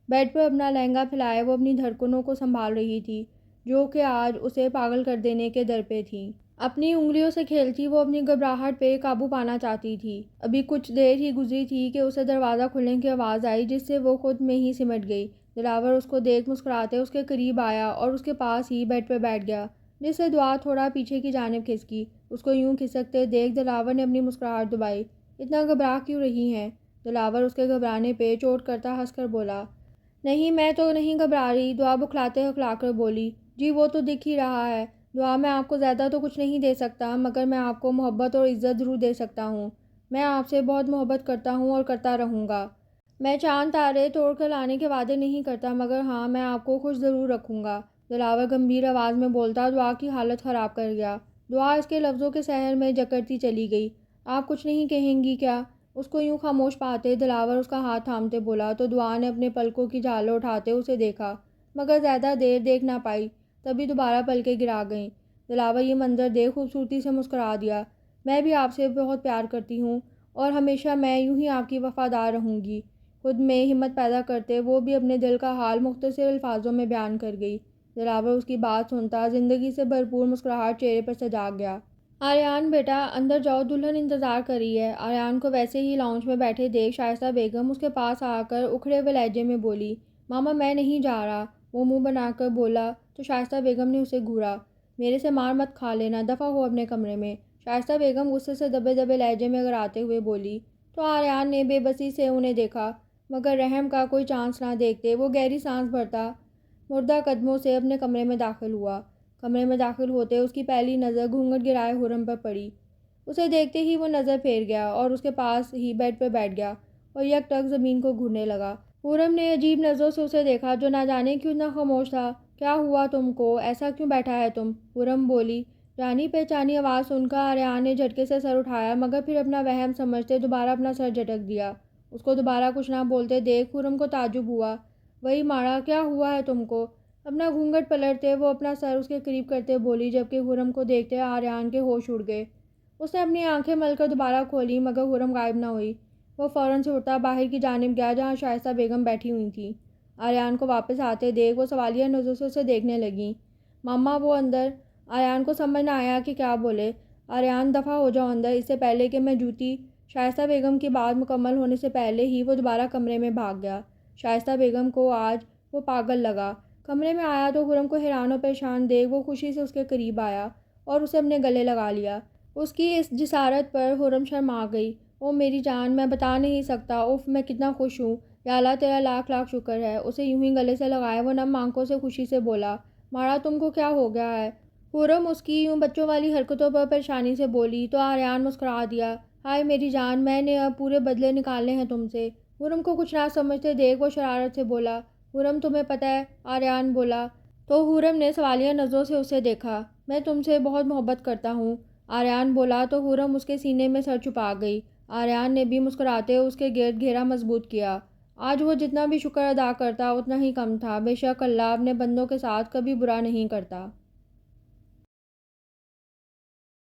بیڈ پر اپنا لہنگا پھیلائے وہ اپنی دھڑکنوں کو سنبھال رہی تھی، جو کہ آج اسے پاگل کر دینے کے در پہ تھیں۔ اپنی انگلیوں سے کھیلتی وہ اپنی گھبراہٹ پہ قابو پانا چاہتی تھی۔ ابھی کچھ دیر ہی گزری تھی کہ اسے دروازہ کھلنے کی آواز آئی، جس سے وہ خود میں ہی سمٹ گئی۔ دلاور اس کو دیکھ مسکراتے اس کے قریب آیا اور اس کے پاس ہی بیڈ پہ بیٹھ گیا، جس سے دعا تھوڑا پیچھے کی جانب کھسکی۔ اس کو یوں کھسکتے دیکھ دلاور نے اپنی مسکراہٹ دبائی۔ اتنا گھبرا کیوں رہی ہیں؟ دلاور اس کے گھبرانے پہ چوٹ کرتا ہنس کر بولا۔ نہیں میں تو نہیں گھبرا رہی، دعا بکھلاتے ہکلا کر بولی۔ جی وہ تو دکھ ہی رہا ہے، دعا میں آپ کو زیادہ تو کچھ نہیں دے سکتا، مگر میں آپ کو محبت اور عزت ضرور دے سکتا ہوں۔ میں آپ سے بہت محبت کرتا ہوں اور کرتا رہوں گا۔ میں چاند تارے توڑ کر لانے کے وعدے نہیں کرتا، مگر ہاں میں آپ کو خوش ضرور رکھوں گا، دلاور گمبھیر آواز میں بولتا دعا کی حالت خراب کر گیا۔ دعا اس کے لفظوں کے سحر میں جکڑتی چلی گئی۔ آپ کچھ نہیں کہیں گی کیا؟ اس کو یوں خاموش پاتے دلاور اس کا ہاتھ تھامتے بولا تو دعا نے اپنے پلکوں کی جھالیں اٹھاتے اسے دیکھا، مگر زیادہ دیر دیکھ نہ پائی، تبھی دوبارہ پلکیں گرا گئیں۔ دلاور یہ منظر دیکھ خوبصورتی سے مسکرا دیا۔ میں بھی آپ سے بہت پیار کرتی ہوں اور ہمیشہ میں یوں ہی آپ کی وفادار رہوں گی۔ خود میں ہمت پیدا کرتے وہ بھی اپنے دل کا حال مختصر الفاظوں میں بیان کر گئی۔ دلاور اس کی بات سنتا زندگی سے بھرپور مسکراہٹ چہرے پر سجا گیا۔ آریان بیٹا اندر جاؤ، دلہن انتظار کر رہی ہے۔ آریان کو ویسے ہی لاؤنج میں بیٹھے دیکھ شائستہ بیگم اس کے پاس آ کر اکھڑے ہوئے لہجے میں بولی، ماما میں نہیں جا رہا۔ وہ منہ بنا کر بولا تو شائستہ بیگم نے اسے گھورا۔ میرے سے مار مت کھا لینا، دفع ہو اپنے کمرے میں۔ شائستہ بیگم غصے سے دبے دبے لہجے میں گراتے ہوئے بولی تو آریان نے بے بسی سے انہیں دیکھا، مگر رحم کا کوئی چانس نہ دیکھتے وہ گہری سانس بھرتا مردہ قدموں سے اپنے کمرے میں داخل ہوا۔ کمرے میں داخل ہوتے اس کی پہلی نظر گھونگھٹ گرائے حرم پر پڑی۔ اسے دیکھتے ہی وہ نظر پھیر گیا اور اس کے پاس ہی بیڈ پہ بیٹھ گیا اور یک ٹک زمین کو گھورنے لگا۔ حرم نے عجیب نظروں سے اسے دیکھا جو نہ جانے کیوں اتنا خاموش تھا۔ کیا ہوا تم کو؟ ایسا کیوں بیٹھا ہے تم؟ حرم بولی۔ جانی پہچانی آواز سن کر آریان نے جھٹکے سے سر اٹھایا مگر پھر اپنا وہم سمجھتے دوبارہ اپنا سر جھٹک دیا۔ اس کو دوبارہ کچھ نہ بولتے دیکھ حرم کو تعجب ہوا۔ وہی ماڑا، کیا ہوا ہے تم کو؟ اپنا گھونگھٹ پلٹتے وہ اپنا سر اس کے قریب کرتے بولی جبکہ حرم کو دیکھتے آریان کے ہوش اڑ گئے۔ اس نے اپنی آنکھیں مل کر دوبارہ کھولی مگر حرم غائب نہ ہوئی۔ وہ فوراً سے اٹھتا باہر کی جانب گیا جہاں شائستہ بیگم بیٹھی ہوئی تھیں۔ آریان کو واپس آتے دیکھ وہ سوالیہ نظروں سے اسے دیکھنے لگیں۔ ماما وہ اندر۔ آریان کو سمجھ نہ آیا کہ کیا بولے۔ آریان دفع ہو جاؤ اندر، اس سے پہلے کہ میں جوتی۔ شائستہ بیگم کی بات مکمل ہونے سے پہلے ہی وہ دوبارہ کمرے میں بھاگ گیا۔ شائستہ بیگم کو آج وہ پاگل لگا۔ کمرے میں آیا تو حرم کو حیران و پریشان دیکھ وہ خوشی سے اس کے قریب آیا اور اسے اپنے گلے لگا لیا۔ اس کی اس جسارت پر حرم شرما گئی۔ او میری جان، میں بتا نہیں سکتا، اف میں کتنا خوش ہوں، یا اللہ تیرا لاکھ لاکھ شکر ہے۔ اسے یوں ہی گلے سے لگائے وہ نم آنکھوں سے خوشی سے بولا، ماڑا تم کو کیا ہو گیا ہے؟ حرم اس کی یوں بچوں والی حرکتوں پر پریشانی سے بولی تو آریان مسکرا دیا، ہائے میری جان، میں نے اب پورے بدلے نکالنے ہیں تم سے۔ حرم کو کچھ نہ سمجھتے دیکھ وہ شرارت سے بولا، حرم تمہیں پتہ ہے؟ آریان بولا۔ تو حرم نے سوالیہ نظروں سے اسے دیکھا۔ میں تم سے بہت محبت کرتا ہوں، آریان بولا تو حرم اس کے سینے میں سر چھپا گئی۔ آریان نے بھی مسکراتے اس کے گرد گھیرا مضبوط کیا۔ آج وہ جتنا بھی شکر ادا کرتا اتنا ہی کم تھا۔ بے شک اللہ اپنے بندوں کے ساتھ کبھی برا نہیں کرتا۔